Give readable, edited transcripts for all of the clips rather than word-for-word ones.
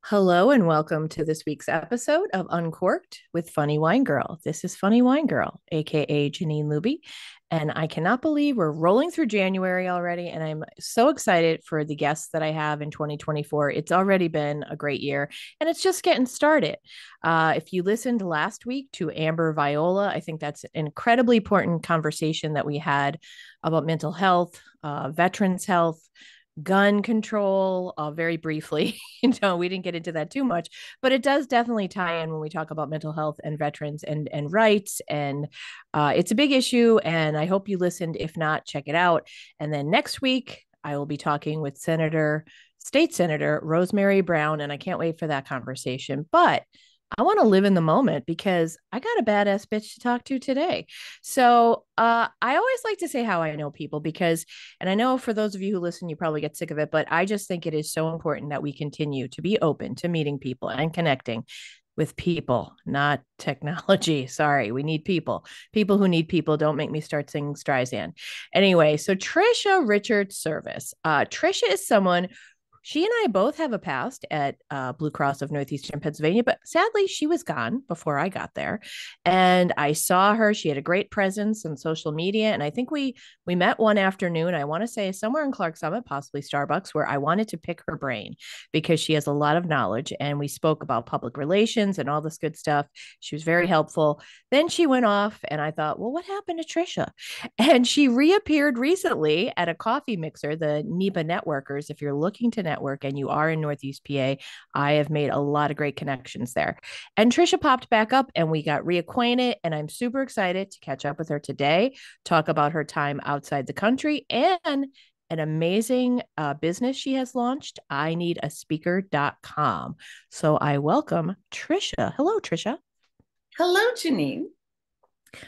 Hello and welcome to this week's episode of Uncorked with Funny Wine Girl. This is Funny Wine Girl, aka Janine Luby, and I cannot believe we're rolling through January already, and I'm so excited for the guests that I have in 2024. It's already been a great year, and it's just getting started. If you listened last week to Amber Viola, I think that's an incredibly important conversation that we had about mental health, veterans health, gun control, very briefly. We didn't get into that too much, but it does definitely tie in when we talk about mental health and veterans and rights. And it's a big issue. And I hope you listened. If not, check it out. And then next week, I will be talking with State Senator Rosemary Brown, and I can't wait for that conversation. But I want to live in the moment because I got a badass bitch to talk to today. So I always like to say how I know people because, and I know for those of you who listen, you probably get sick of it, but I just think it is so important that we continue to be open to meeting people and connecting with people, not technology. Sorry, we need people. People who need people. Don't make me start singing Streisand. Anyway, so Tricia Richards-Service. Tricia is someone she and I both have a past at Blue Cross of Northeastern Pennsylvania, but sadly, she was gone before I got there. And I saw her. She had a great presence on social media, and I think we met one afternoon. I want to say somewhere in Clark Summit, possibly Starbucks, where I wanted to pick her brain because she has a lot of knowledge. And we spoke about public relations and all this good stuff. She was very helpful. Then she went off, and I thought, well, what happened to Tricia? And she reappeared recently at a coffee mixer, the NEPA Networkers. If you're looking to network and you are in Northeast PA, I have made a lot of great connections there. And Tricia popped back up and we got reacquainted. And I'm super excited to catch up with her today, talk about her time outside the country and an amazing business she has launched, I need a speaker.com. So I welcome Tricia. Hello, Tricia. Hello, Janine.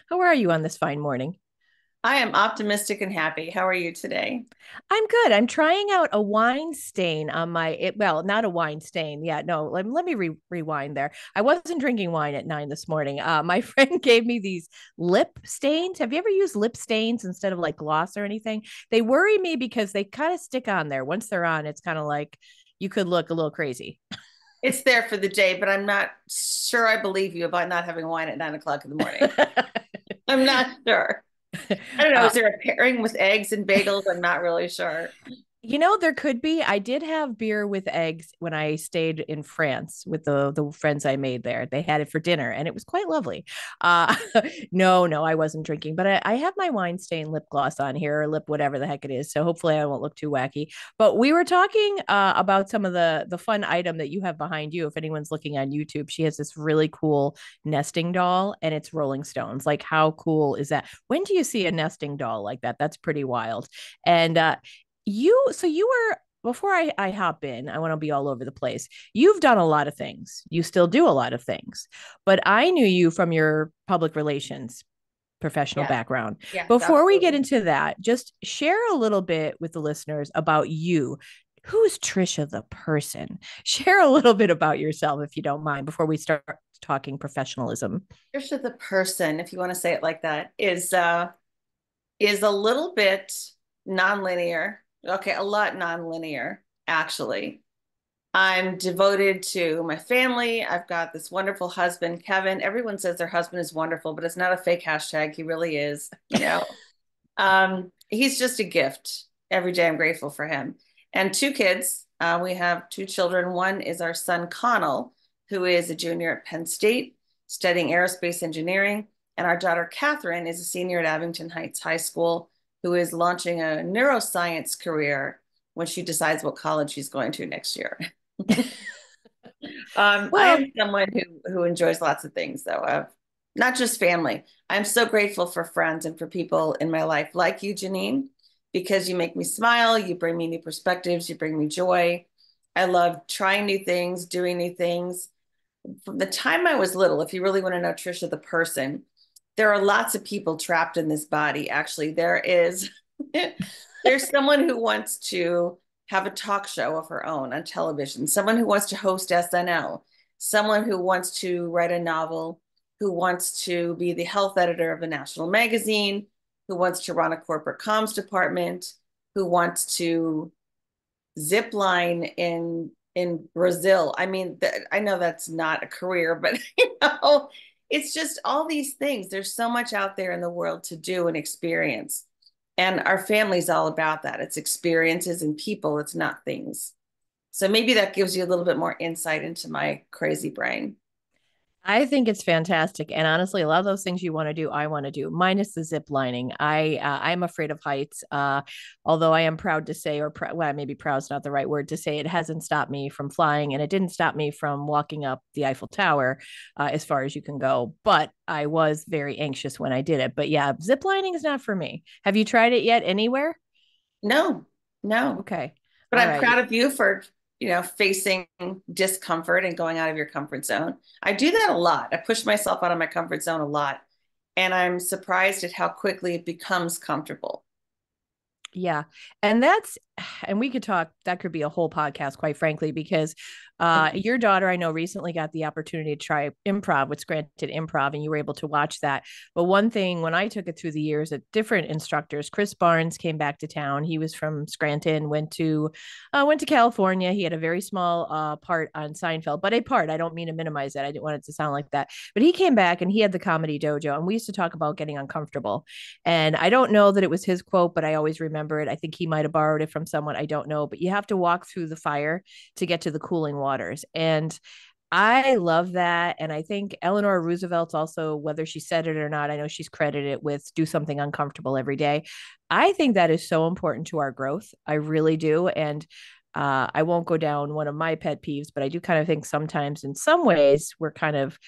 How are you on this fine morning? I am optimistic and happy. How are you today? I'm good. I'm trying out a wine stain on well, not a wine stain. Yeah, no, let me rewind there. I wasn't drinking wine at 9 this morning. My friend gave me these lip stains. Have you ever used lip stains instead of like gloss or anything? They worry me because they kind of stick on there. Once they're on, it's kind of like you could look a little crazy. It's there for the day, but I'm not sure I believe you about not having wine at 9 o'clock in the morning. I'm not sure. I don't know. uh, Is there a pairing with eggs and bagels? I'm not really sure. There could be. I did have beer with eggs when I stayed in France with the friends I made there. They had it for dinner, and it was quite lovely. Uh, no, I wasn't drinking, but I have my wine stain lip gloss on here, or lip whatever the heck it is. So hopefully I won't look too wacky. But we were talking about some of the fun item that you have behind you. If anyone's looking on YouTube, she has this really cool nesting doll, and it's Rolling Stones. Like, how cool is that? When do you see a nesting doll like that? That's pretty wild. And you were before I hop in, I want to be all over the place. You've done a lot of things. You still do a lot of things. But I knew you from your public relations professional Yeah. background. Yes, Before we get absolutely. into that, just share a little bit with the listeners about you. Who's Tricia the person? Share a little bit about yourself if you don't mind before we start talking professionalism. Trisha, the person, if you want to say it like that, is a little bit nonlinear. Okay, a lot nonlinear, actually. I'm devoted to my family. I've got this wonderful husband, Kevin. Everyone says their husband is wonderful, but it's not a fake hashtag. He really is, you know. He's just a gift. Every day I'm grateful for him. And two kids. We have two children. One is our son, Connell, who is a junior at Penn State studying aerospace engineering. And our daughter, Catherine, is a senior at Abington Heights High School, who is launching a neuroscience career when she decides what college she's going to next year. I Well, am someone who enjoys lots of things, though, not just family. I'm so grateful for friends and for people in my life like you, Janine, because you make me smile, you bring me new perspectives, you bring me joy. I love trying new things, doing new things. From the time I was little, if you really want to know Trisha the person, there are lots of people trapped in this body. Actually, there's someone who wants to have a talk show of her own on television, someone who wants to host SNL, someone who wants to write a novel, who wants to be the health editor of a national magazine, who wants to run a corporate comms department, who wants to zip line in Brazil. I mean, I know that's not a career, but it's just all these things. There's so much out there in the world to do and experience. And our family's all about that. It's experiences and people, it's not things. So maybe that gives you a little bit more insight into my crazy brain. I think it's fantastic, and honestly, a lot of those things you want to do, I want to do. Minus the zip lining. I'm afraid of heights. Although I am proud to say, well, maybe proud is not the right word to say. It hasn't stopped me from flying, and it didn't stop me from walking up the Eiffel Tower, as far as you can go. But I was very anxious when I did it. But yeah, zip lining is not for me. Have you tried it yet anywhere? No, no. Okay, But all I'm right. proud of you for, facing discomfort and going out of your comfort zone. I do that a lot. I push myself out of my comfort zone a lot. And I'm surprised at how quickly it becomes comfortable. Yeah. And and we could talk, that could be a whole podcast, quite frankly, because your daughter, I know, recently got the opportunity to try improv with Granted Improv, and you were able to watch that. But one thing, when I took it through the years at different instructors, Chris Barnes came back to town. He was from Scranton, went to California. He had a very small part on Seinfeld, but a part. I don't mean to minimize that. I didn't want it to sound like that. But he came back and he had the Comedy Dojo, and we used to talk about getting uncomfortable. And I don't know that it was his quote, but I always remember it. I think he might have borrowed it from someone. I don't know, but you have to walk through the fire to get to the cooling waters. And I love that. And I think Eleanor Roosevelt also, whether she said it or not, I know she's credited with do something uncomfortable every day. I think that is so important to our growth. I really do. And I won't go down one of my pet peeves, but I do kind of think sometimes in some ways we're kind of,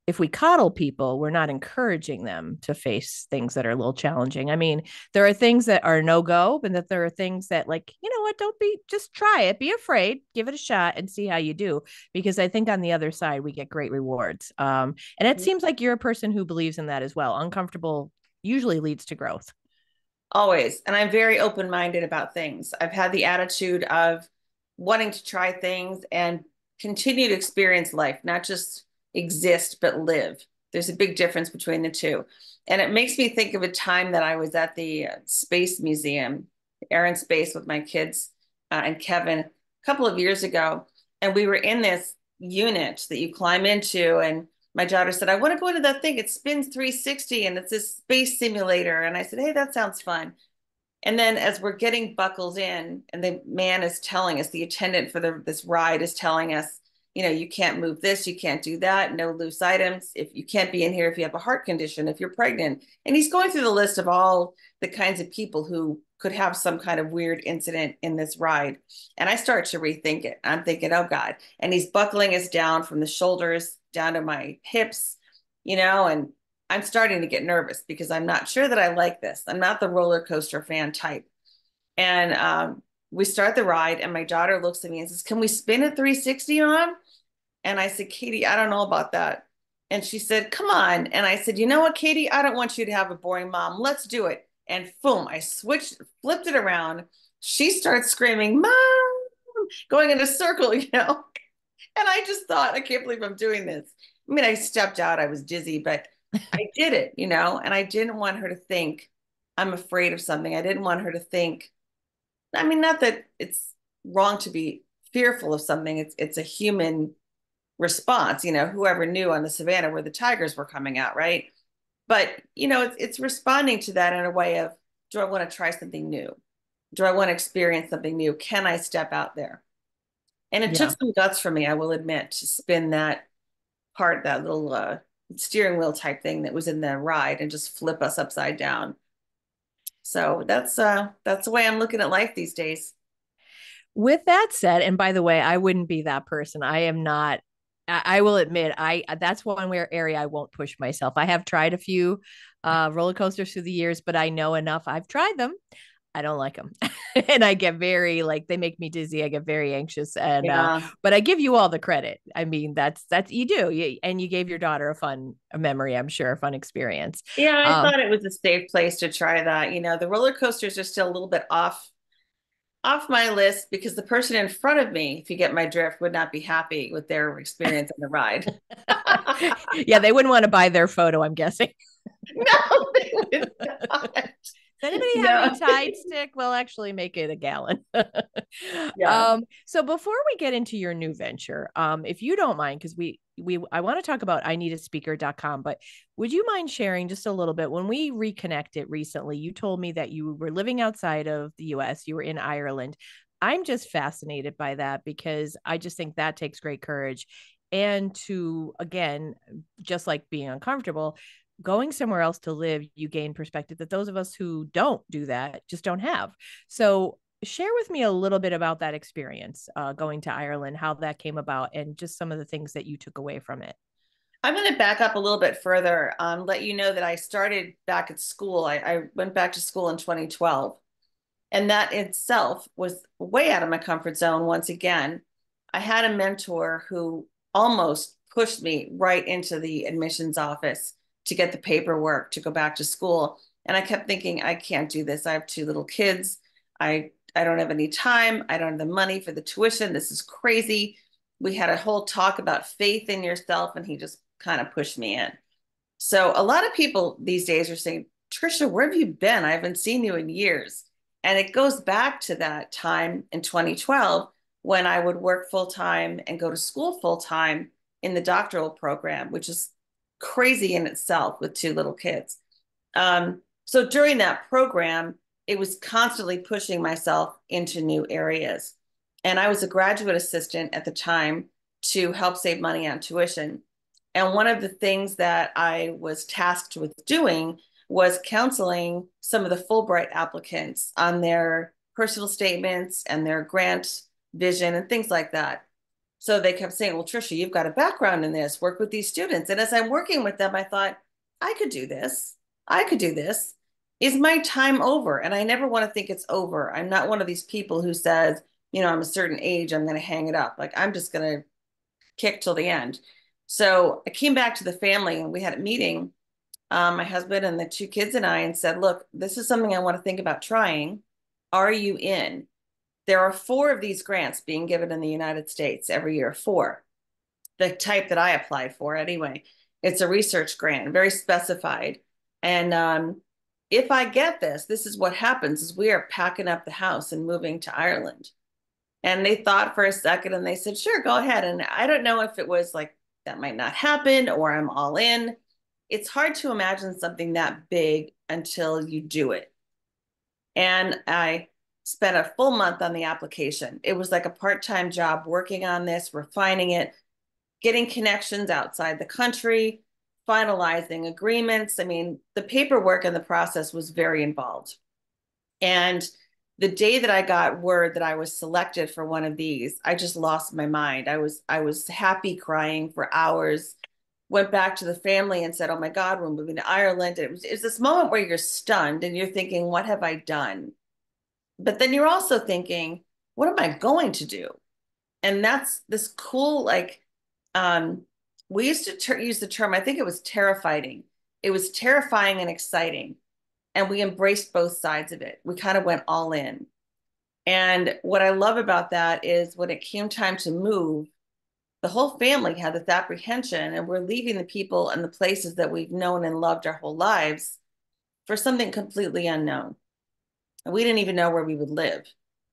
if we coddle people, we're not encouraging them to face things that are a little challenging. I mean, there are things that are no go, and that there are things that, like, you know what, don't be, just try it, be afraid, give it a shot and see how you do. Because I think on the other side, we get great rewards. And it seems like you're a person who believes in that as well. Uncomfortable usually leads to growth. Always. And I'm very open-minded about things. I've had the attitude of wanting to try things and continue to experience life, not just exist, but live. There's a big difference between the two. And it makes me think of a time that I was at the Space Museum, Air and Space, with my kids and Kevin a couple of years ago. And we were in this unit that you climb into, and my daughter said, I want to go into that thing. It spins 360 and it's this space simulator. And I said, hey, that sounds fun. And then as we're getting buckled in, and the man is telling us, the attendant for this ride is telling us, you can't move this, you can't do that, no loose items. If you can't be in here if you have a heart condition, if you're pregnant. And he's going through the list of all the kinds of people who could have some kind of weird incident in this ride. And I start to rethink it. I'm thinking, oh God. And he's buckling us down from the shoulders down to my hips, and I'm starting to get nervous because I'm not sure that I like this. I'm not the roller coaster fan type. And we start the ride, and my daughter looks at me and says, can we spin at 360, Mom? And I said, Katie, I don't know about that. And she said, come on. And I said, you know what, Katie, I don't want you to have a boring mom. Let's do it. And boom, I flipped it around. She starts screaming, Mom, going in a circle, And I just thought, I can't believe I'm doing this. I mean, I stepped out, I was dizzy, but I did it, and I didn't want her to think I'm afraid of something. I didn't want her to think, I mean, not that it's wrong to be fearful of something. It's a human response, whoever knew on the savannah where the tigers were coming out, right? But, it's responding to that in a way of, do I want to try something new? Do I want to experience something new? Can I step out there? And it took Yeah. some guts for me, I will admit, to spin that part, that little steering wheel type thing that was in the ride, and just flip us upside down. So that's the way I'm looking at life these days. With that said, and by the way, I wouldn't be that person. I am not. I will admit, I that's one where area I won't push myself. I have tried a few roller coasters through the years, but I know enough. I've tried them. I don't like them. And I get very, like, they make me dizzy. I get very anxious. And Yeah. but I give you all the credit. I mean, that's you do. And you gave your daughter a memory, I'm sure, a fun experience. Yeah, I Um thought it was a safe place to try that. The roller coasters are still a little bit off my list because the person in front of me, if you get my drift, would not be happy with their experience on the ride. yeah, they wouldn't want to buy their photo, I'm guessing. No, they would not. Does anybody have No. any Tide stick? We'll actually make it a gallon. Yeah. So before we get into your new venture, if you don't mind, because we I want to talk about ineedaspeaker.com, but would you mind sharing just a little bit? When we reconnected recently, you told me that you were living outside of the US, you were in Ireland. I'm just fascinated by that because I just think that takes great courage. And to, again, just like being uncomfortable, going somewhere else to live, you gain perspective that those of us who don't do that just don't have. So, share with me a little bit about that experience, going to Ireland, how that came about, and just some of the things that you took away from it. I'm going to back up a little bit further, let you know that I started back at school. I went back to school in 2012. And that itself was way out of my comfort zone once again. I had a mentor who almost pushed me right into the admissions office to get the paperwork to go back to school. And I kept thinking, I can't do this. I have two little kids. I don't have any time. I don't have the money for the tuition. This is crazy. We had a whole talk about faith in yourself, and he just kind of pushed me in. So a lot of people these days are saying, Tricia, where have you been? I haven't seen you in years. And it goes back to that time in 2012 when I would work full time and go to school full time in the doctoral program, which is crazy in itself with two little kids. So during that program, it was constantly pushing myself into new areas. And I was a graduate assistant at the time to help save money on tuition. And one of the things that I was tasked with doing was counseling some of the Fullbright applicants on their personal statements and their grant vision and things like that. So they kept saying, well, Tricia, you've got a background in this, work with these students. And as I'm working with them, I thought, I could do this. I could do this. Is my time over? And I never want to think it's over. I'm not one of these people who says, I'm a certain age, I'm going to hang it up. Like, I'm just going to kick till the end. So I came back to the family and we had a meeting, my husband and the two kids and I, and said, look, this is something I want to think about trying. Are you in? There are 4 of these grants being given in the United States every year, 4. The type that I applied for anyway. It's a research grant, very specified. And if I get this is what happens is we are packing up the house and moving to Ireland. And they thought for a second and they said, sure, go ahead. And I don't know if it was like, that might not happen or I'm all in. It's hard to imagine something that big until you do it. And I spent a full month on the application. It was like a part-time job working on this, refining it, getting connections outside the country, finalizing agreements. I mean, the paperwork and the process was very involved. And the day that I got word that I was selected for one of these, I just lost my mind. I was happy, crying for hours. Went back to the family and said, "Oh my God, we're moving to Ireland." It's this moment where you're stunned and you're thinking, "What have I done?" But then you're also thinking, "What am I going to do?" And that's this cool, like, um, we used to use the term. I think it was terrifying. It was terrifying and exciting, and we embraced both sides of it. We kind of went all in. And what I love about that is when it came time to move, the whole family had this apprehension, and we're leaving the people and the places that we've known and loved our whole lives for something completely unknown. And we didn't even know where we would live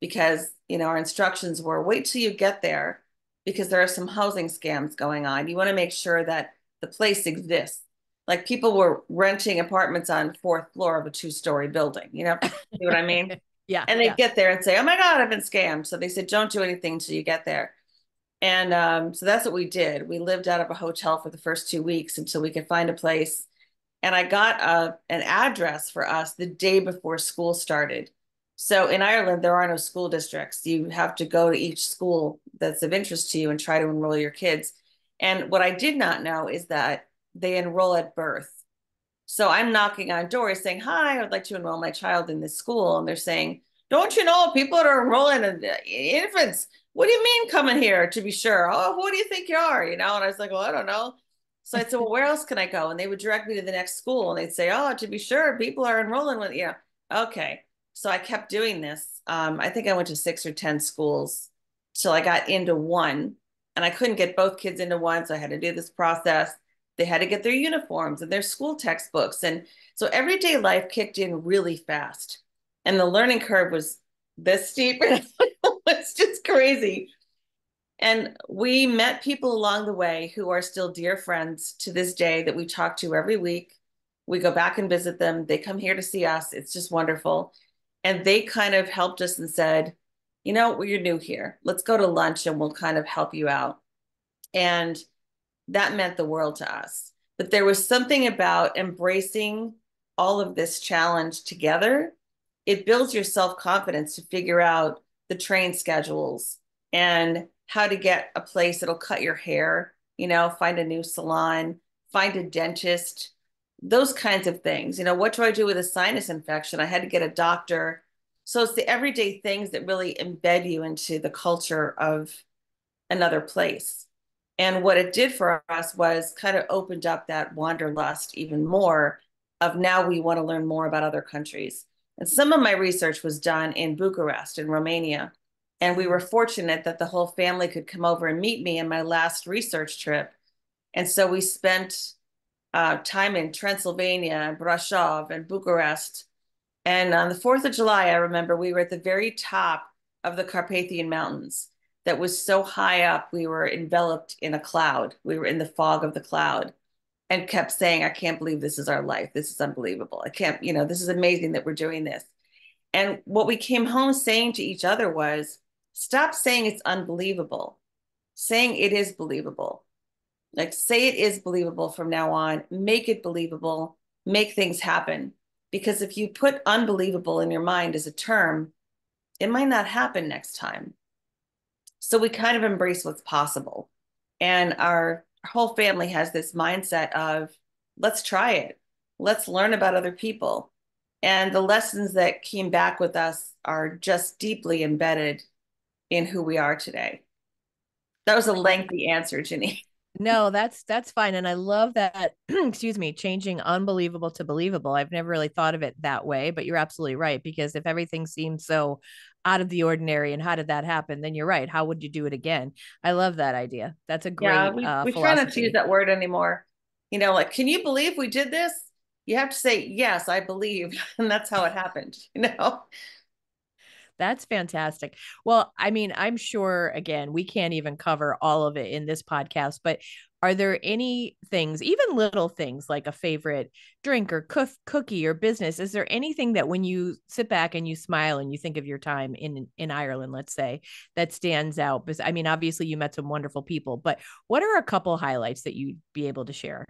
because, our instructions were wait till you get there because there are some housing scams going on. You want to make sure that the place exists. Like people were renting apartments on the 4th floor of a 2-story building, see what I mean? Yeah, And they yeah. get there and say, oh my God, I've been scammed. So they said, don't do anything until you get there. And so that's what we did. We lived out of a hotel for the first 2 weeks until we could find a place. And I got an address for us the day before school started. So in Ireland, there are no school districts. You have to go to each school that's of interest to you and try to enroll your kids. And what I did not know is that they enroll at birth. So I'm knocking on doors saying, hi, I would like to enroll my child in this school. And they're saying, don't you know people that are enrolling in infants? What do you mean coming here to be sure? Oh, who do you think you are? And I was like, well, I don't know. So I said, well, where else can I go? And they would direct me to the next school. And they'd say, oh, to be sure, people are enrolling with, okay. So I kept doing this. I think I went to 6 or 10 schools till I got into one. And I couldn't get both kids into one. So I had to do this process. They had to get their uniforms and their school textbooks. And so everyday life kicked in really fast. And the learning curve was this steep. It's just crazy. And we met people along the way who are still dear friends to this day that we talk to every week. We go back and visit them. They come here to see us. It's just wonderful. And they kind of helped us and said, you know, well, you're new here. Let's go to lunch and we'll kind of help you out. And that meant the world to us. But there was something about embracing all of this challenge together. It builds your self-confidence to figure out the train schedules and how to get a place that'll cut your hair, you know, find a new salon, find a dentist, those kinds of things. You know, what do I do with a sinus infection? I had to get a doctor. So it's the everyday things that really embed you into the culture of another place. And what it did for us was kind of opened up that wanderlust even more of now we want to learn more about other countries. And some of my research was done in Bucharest in Romania. And we were fortunate that the whole family could come over and meet me in my last research trip. And so we spent time in Transylvania, Brasov, and Bucharest. And on the 4th of July, I remember we were at the very top of the Carpathian Mountains that was so high up, we were enveloped in a cloud. We were in the fog of the cloud and kept saying, I can't believe this is our life. This is unbelievable. I can't, you know, this is amazing that we're doing this. And what we came home saying to each other was, stop saying it's unbelievable, saying it is believable. Like, say it is believable from now on, make it believable, make things happen. Because if you put unbelievable in your mind as a term, it might not happen next time. So we kind of embrace what's possible. And our whole family has this mindset of, let's try it. Let's learn about other people. And the lessons that came back with us are just deeply embedded in who we are today. That was a lengthy answer, Ginny. No, that's fine. And I love that, excuse me, changing unbelievable to believable. I've never really thought of it that way, but you're absolutely right. Because if everything seems so out of the ordinary and how did that happen, then you're right. How would you do it again? I love that idea. That's a Yeah, great we try not to use philosophy. that word anymore. You know, like, can you believe we did this? You have to say, yes, I believe. And that's how it happened, you know? That's fantastic. Well, I mean, I'm sure, again, we can't even cover all of it in this podcast, but are there any things, even little things like a favorite drink or cookie or business? Is there anything that when you sit back and you smile and you think of your time in Ireland, let's say, that stands out? Because I mean, obviously you met some wonderful people, but what are a couple highlights that you'd be able to share?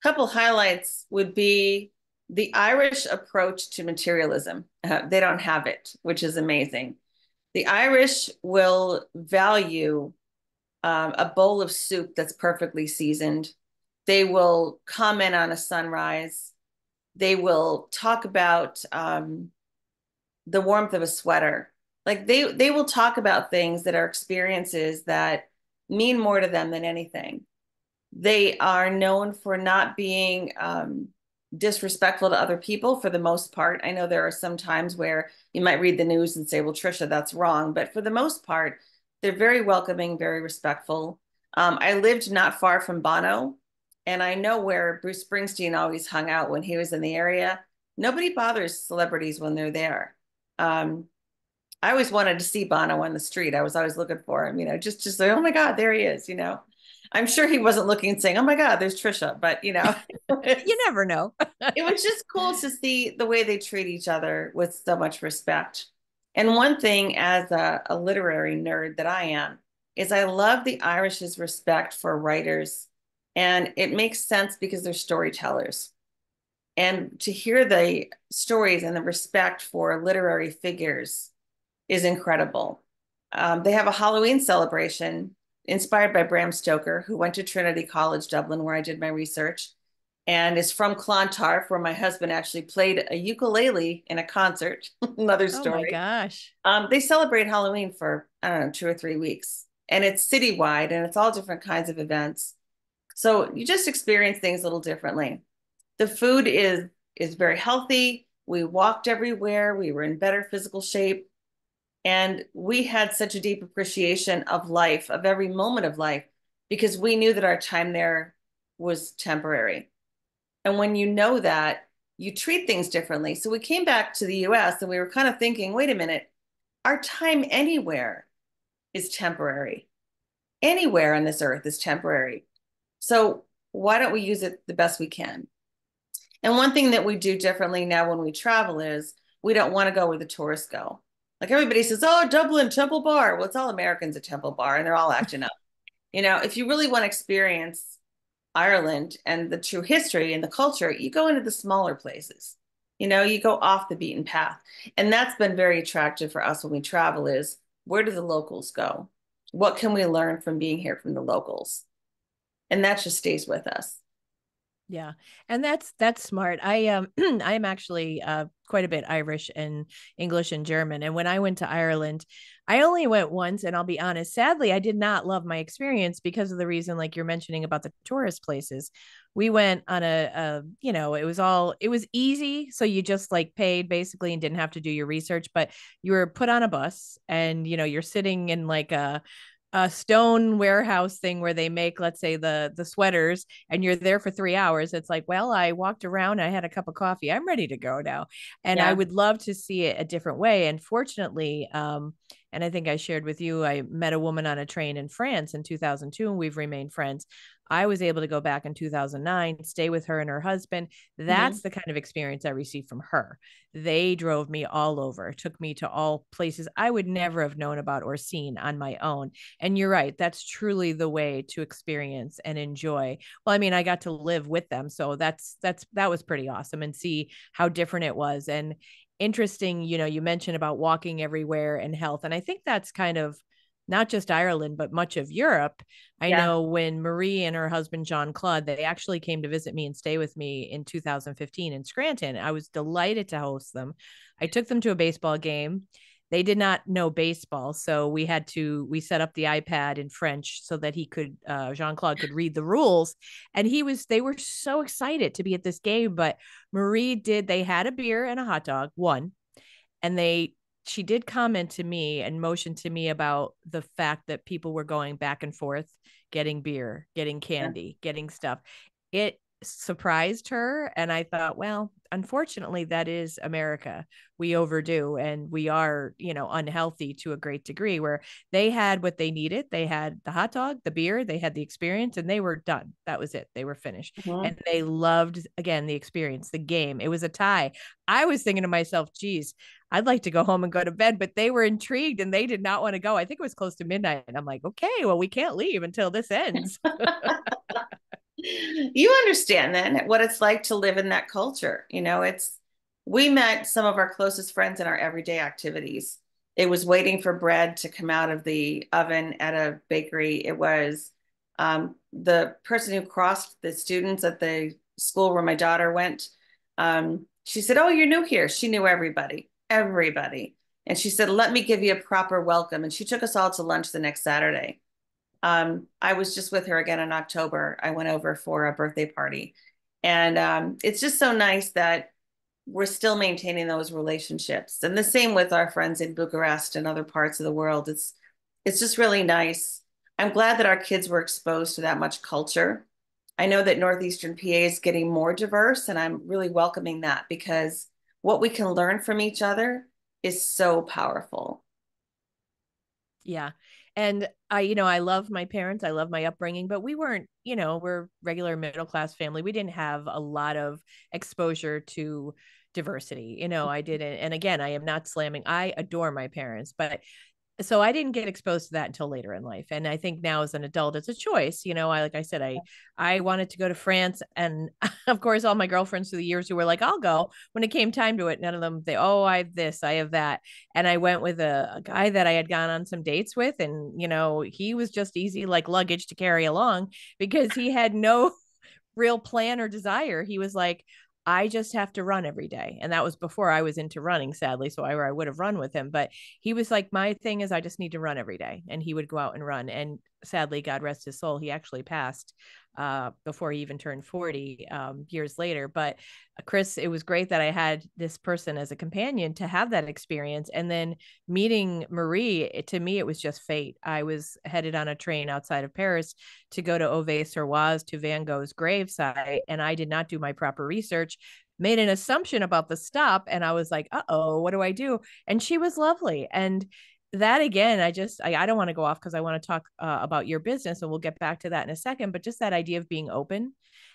Couple highlights would be the Irish approach to materialism. They don't have it, which is amazing. The Irish will value a bowl of soup that's perfectly seasoned. They will comment on a sunrise. They will talk about the warmth of a sweater. Like they will talk about things that are experiences that mean more to them than anything. They are known for not being disrespectful to other people for the most part. I know there are some times where you might read the news and say, well, Tricia, that's wrong. But for the most part, they're very welcoming, very respectful. I lived not far from Bono, and I know where Bruce Springsteen always hung out when he was in the area. Nobody bothers celebrities when they're there. Um, I always wanted to see Bono on the street. I was always looking for him, you know, just like, oh my God, there he is, you know. I'm sure he wasn't looking and saying, oh my God, there's Trisha, but you know, You never know. it was just cool to see the way they treat each other with so much respect. And one thing as a literary nerd that I am is I love the Irish's respect for writers. And it makes sense because they're storytellers. And to hear the stories and the respect for literary figures is incredible. They have a Halloween celebration inspired by Bram Stoker, who went to Trinity College, Dublin, where I did my research, and is from Clontarf, where my husband actually played a ukulele in a concert. Another Oh my story. gosh. They celebrate Halloween for, I don't know, 2 or 3 weeks, and it's citywide and it's all different kinds of events. So you just experience things a little differently. The food is very healthy. We walked everywhere. We were in better physical shape. And we had such a deep appreciation of life, of every moment of life, because we knew that our time there was temporary. And when you know that, you treat things differently. So we came back to the US and we were kind of thinking, wait a minute, our time anywhere is temporary. Anywhere on this earth is temporary. So why don't we use it the best we can? And one thing that we do differently now when we travel is we don't want to go where the tourists go. Like everybody says, oh, Dublin, Temple Bar. Well, it's all Americans at Temple Bar and they're all acting up. If you really want to experience Ireland and the true history and the culture, you go into the smaller places. You go off the beaten path. And that's been very attractive for us when we travel is where do the locals go? What can we learn from being here from the locals? And that just stays with us. Yeah. And that's smart. I I'm actually quite a bit Irish and English and German. And when I went to Ireland, I only went once, and I'll be honest, sadly, I did not love my experience because of the reason like you're mentioning about the tourist places. We went on it was easy, so you just like paid basically and didn't have to do your research, but you were put on a bus and you're sitting in like a stone warehouse thing where they make, let's say, the sweaters, and you're there for 3 hours. It's like, well, I walked around, I had a cup of coffee, I'm ready to go now. And I Yeah. would love to see it a different way. And fortunately, and I think I shared with you, I met a woman on a train in France in 2002, and we've remained friends. I was able to go back in 2009, stay with her and her husband. Mm-hmm. That's the kind of experience I received from her. They drove me all over, took me to all places I would never have known about or seen on my own. And you're right, that's truly the way to experience and enjoy. Well, I mean, I got to live with them, so that was pretty awesome, and see how different it was. And interesting, you mentioned about walking everywhere and health, and I think that's kind of not just Ireland, but much of Europe. I Yeah. know when Marie and her husband, John Claude, they actually came to visit me and stay with me in 2015 in Scranton. I was delighted to host them. I took them to a baseball game. They did not know baseball, so we set up the iPad in French so that Jean-Claude could read the rules. And they were so excited to be at this game. But they had a beer and a hot dog, one, and she did comment to me and motion to me about the fact that people were going back and forth, getting beer, getting Yeah. candy, getting stuff. It surprised her. And I thought, well, unfortunately, that is America. We overdo, and we are, unhealthy to a great degree, where they had what they needed. They had the hot dog, the beer, they had the experience, and they were done. That was it. They were finished. Mm-hmm. And they loved, again, the experience, the game. It was a tie. I was thinking to myself, geez, I'd like to go home and go to bed, but they were intrigued and they did not want to go. I think it was close to midnight. And I'm like, okay, well, we can't leave until this ends. You understand then what it's like to live in that culture. We met some of our closest friends in our everyday activities. It was waiting for bread to come out of the oven at a bakery. It was the person who crossed the students at the school where my daughter went. She said, oh, you're new here. She knew everybody, everybody. And she said, let me give you a proper welcome. And she took us all to lunch the next Saturday. I was just with her again in October. I went over for a birthday party. And it's just so nice that we're still maintaining those relationships. And the same with our friends in Bucharest and other parts of the world. It's just really nice. I'm glad that our kids were exposed to that much culture. I know that Northeastern PA is getting more diverse, and I'm really welcoming that because what we can learn from each other is so powerful. Yeah. And I love my parents. I love my upbringing, but we weren't, we're regular middle class family. We didn't have a lot of exposure to diversity. I didn't. And again, I am not slamming. I adore my parents, but so I didn't get exposed to that until later in life. And I think now as an adult, it's a choice. Like I said, I wanted to go to France. And of course, all my girlfriends through the years who were like, I'll go. When it came time to it, none of them, I have this, I have that. And I went with a guy that I had gone on some dates with. And, he was just easy like luggage to carry along because he had no real plan or desire. He was like, I just have to run every day. And that was before I was into running, sadly. So I would have run with him. But he was like, my thing is I just need to run every day. And he would go out and run. And sadly, God rest his soul, he actually passed before he even turned 40 years later. But Chris, it was great that I had this person as a companion to have that experience. And then meeting Marie, to me, it was just fate. I was headed on a train outside of Paris to go to Auvers-sur-Oise, to Van Gogh's gravesite, and I did not do my proper research, made an assumption about the stop, and I was like, uh-oh, what do I do? And she was lovely. And that again, I don't want to go off because I want to talk about your business, and we'll get back to that in a second, but just that idea of being open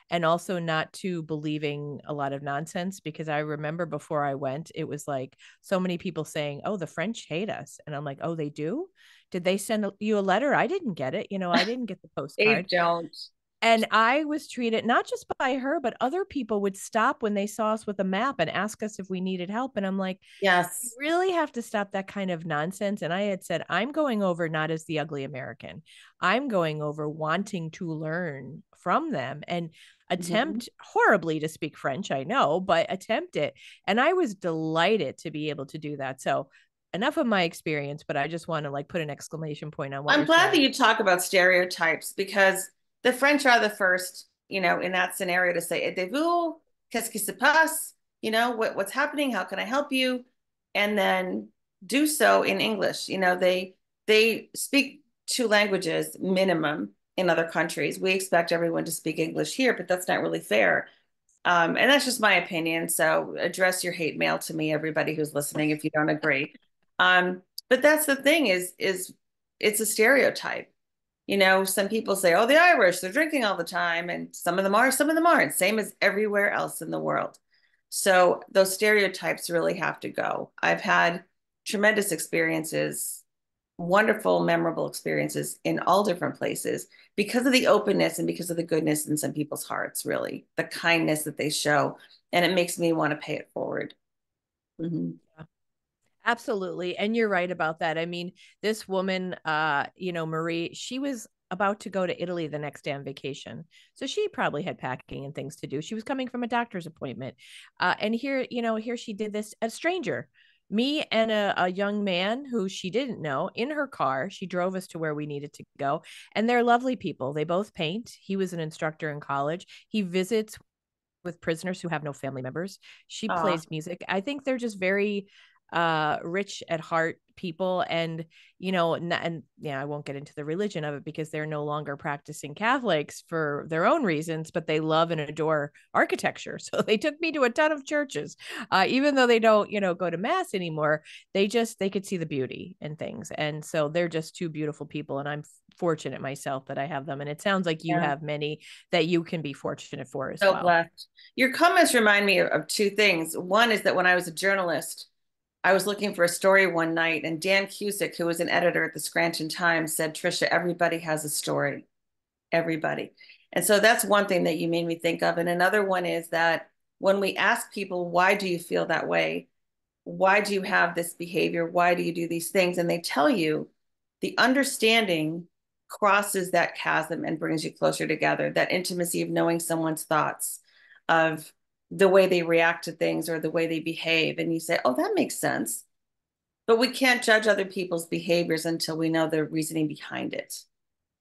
and also not to believing a lot of nonsense, because I remember before I went, it was like so many people saying, oh, the French hate us. And I'm like, oh, they do? Did they send you a letter? I didn't get it. I didn't get the They postcard. don't. And I was treated not just by her, but other people would stop when they saw us with a map and ask us if we needed help. And I'm like, you Yes. really have to stop that kind of nonsense. And I had said, I'm going over not as the ugly American. I'm going over wanting to learn from them and Mhm. attempt horribly to speak French. I know, but attempt it. And I was delighted to be able to do that. So enough of my experience, but I just want to like put an exclamation point on what I'm you're glad that saying. you talk about stereotypes because the French are the first, in that scenario to say, aidez-vous? Qu'est-ce qui se passe? What's happening? How can I help you? And then do so in English. They speak two languages minimum in other countries. We expect everyone to speak English here, but that's not really fair. And that's just my opinion. So address your hate mail to me, everybody who's listening, if you don't agree. But that's the thing is it's a stereotype. Some people say, oh, the Irish, they're drinking all the time. And some of them are, some of them aren't. Same as everywhere else in the world. So those stereotypes really have to go. I've had tremendous experiences, wonderful, memorable experiences in all different places because of the openness and because of the goodness in some people's hearts, really, the kindness that they show. And it makes me want to pay it forward. Mm-hmm. Absolutely. And you're right about that. I mean, this woman, Marie, she was about to go to Italy the next day on vacation. So she probably had packing and things to do. She was coming from a doctor's appointment. And here she did this, a stranger, me and a young man who she didn't know in her car. She drove us to where we needed to go. And they're lovely people. They both paint. He was an instructor in college. He visits with prisoners who have no family members. She Oh, plays music. I think they're just very rich at heart people, and I won't get into the religion of it because they're no longer practicing Catholics for their own reasons, but they love and adore architecture. So they took me to a ton of churches, even though they don't go to mass anymore. They could see the beauty in things, and so they're just two beautiful people, and I'm fortunate myself that I have them, and it sounds like you yeah. have many that you can be fortunate for as So well. blessed. Your comments remind me of two things. One is that when I was a journalist, I was looking for a story one night, and Dan Cusick, who was an editor at the Scranton Times, said, Tricia, everybody has a story. Everybody. And so that's one thing that you made me think of. And another one is that when we ask people, why do you feel that way? Why do you have this behavior? Why do you do these things? And they tell you the understanding crosses that chasm and brings you closer together, that intimacy of knowing someone's thoughts, of the way they react to things or the way they behave. And you say, oh, that makes sense. But we can't judge other people's behaviors until we know the reasoning behind it.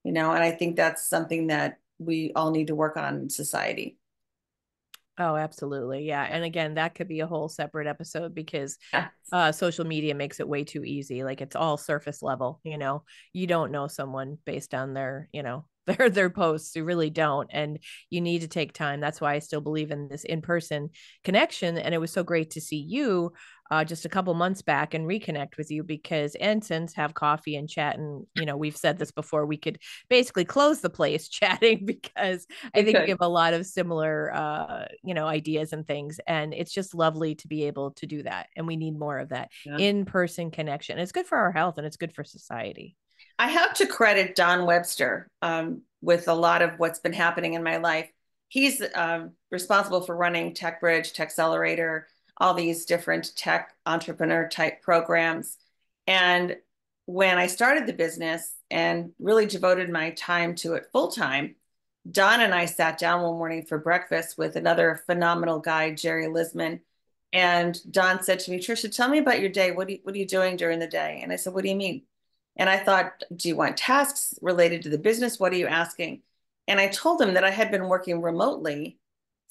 And I think that's something that we all need to work on in society. Oh, absolutely. Yeah. And again, that could be a whole separate episode because Yeah. social media makes it way too easy. Like it's all surface level, you don't know someone based on their, their posts. You really don't. And you need to take time. That's why I still believe in this in-person connection. And it was so great to see you just a couple months back and reconnect with you because and since have coffee and chat. And, we've said this before, we could basically close the place chatting because I We think we could. have a lot of similar, ideas and things. And it's just lovely to be able to do that. And we need more of that Yeah. in-person connection. It's good for our health and it's good for society. I have to credit Don Webster with a lot of what's been happening in my life. He's responsible for running Tech Bridge, Tech Accelerator, all these different tech entrepreneur type programs. And when I started the business and really devoted my time to it full time, Don and I sat down one morning for breakfast with another phenomenal guy, Jerry Lisman. And Don said to me, Tricia, tell me about your day. What are you doing during the day? And I said, what do you mean? And I thought, do you want tasks related to the business? What are you asking? And I told him that I had been working remotely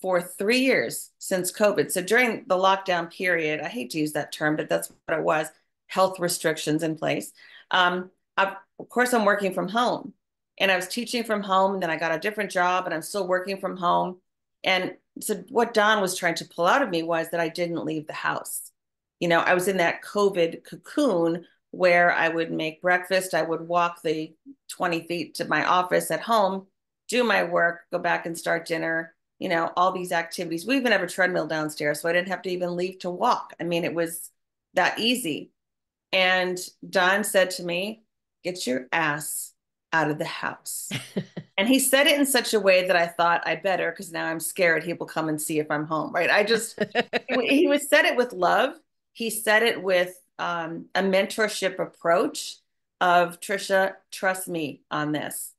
for 3 years since COVID. So during the lockdown period, I hate to use that term, but that's what it was, health restrictions in place. Um, of course, I'm working from home, and I was teaching from home. And then I got a different job and I'm still working from home. And so what Don was trying to pull out of me was that I didn't leave the house. I was in that COVID cocoon where I would make breakfast, I would walk the 20 feet to my office at home, do my work, go back and start dinner, all these activities. We even have a treadmill downstairs, so I didn't have to even leave to walk. I mean, it was that easy. And Don said to me, get your ass out of the house. And he said it in such a way that I thought I better, because now I'm scared he will come and see if I'm home, right? He was said it with love. He said it with a mentorship approach of, Tricia, trust me on this.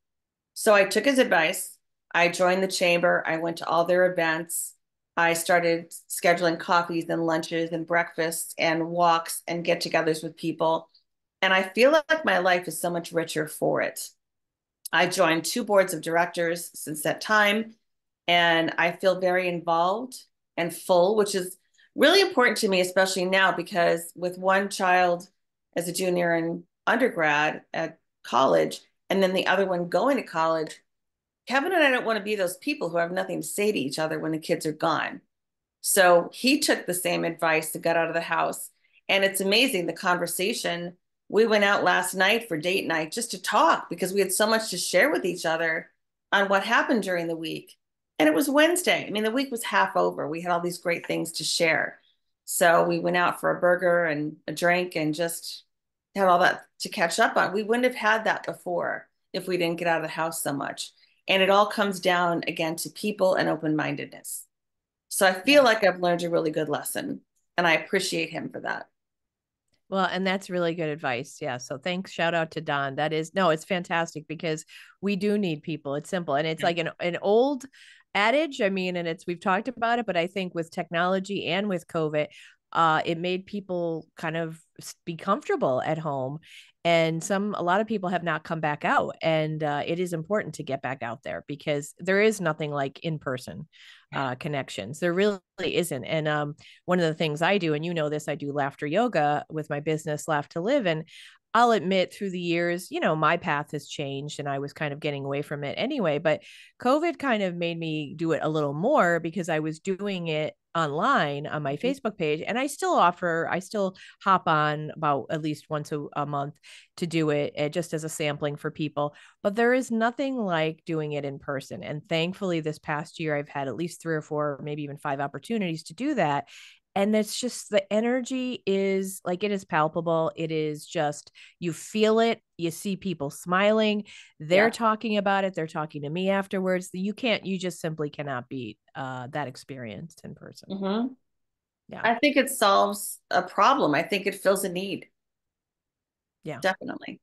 So I took his advice. I joined the chamber. I went to all their events. I started scheduling coffees and lunches and breakfasts and walks and get-togethers with people. And I feel like my life is so much richer for it. I joined 2 boards of directors since that time, and I feel very involved and full, which is really important to me, especially now, because with one child as a junior in undergrad at college, and then the other one going to college, Kevin and I don't want to be those people who have nothing to say to each other when the kids are gone. So he took the same advice to get out of the house. And it's amazing the conversation. We went out last night for date night just to talk because we had so much to share with each other on what happened during the week. And it was Wednesday. I mean, the week was half over. We had all these great things to share. So we went out for a burger and a drink and just had all that to catch up on. We wouldn't have had that before if we didn't get out of the house so much. And it all comes down again to people and open-mindedness. So I feel like I've learned a really good lesson, and I appreciate him for that. Well, and that's really good advice. Yeah. So thanks. Shout out to Don. That is, no, it's fantastic because we do need people. It's simple. And it's like an old adage. I mean, and we've talked about it, but I think with technology and with COVID, it made people kind of be comfortable at home. And a lot of people have not come back out. And it is important to get back out there because there is nothing like in person connections. There really isn't. And one of the things I do, and you know this, I do laughter yoga with my business, Laugh to Live. And I'll admit through the years, my path has changed and I was kind of getting away from it anyway. But COVID kind of made me do it a little more because I was doing it online on my Facebook page. And I still hop on about at least once a month to do it just as a sampling for people. But there is nothing like doing it in person. And thankfully, this past year, I've had at least 3 or 4, maybe even 5 opportunities to do that. And it's just the energy is like, it is palpable. It is just, you feel it. You see people smiling. They're talking about it. They're talking to me afterwards. You just simply cannot beat that experience in person. Mm-hmm. Yeah. I think it solves a problem. I think it fills a need. Yeah. Definitely.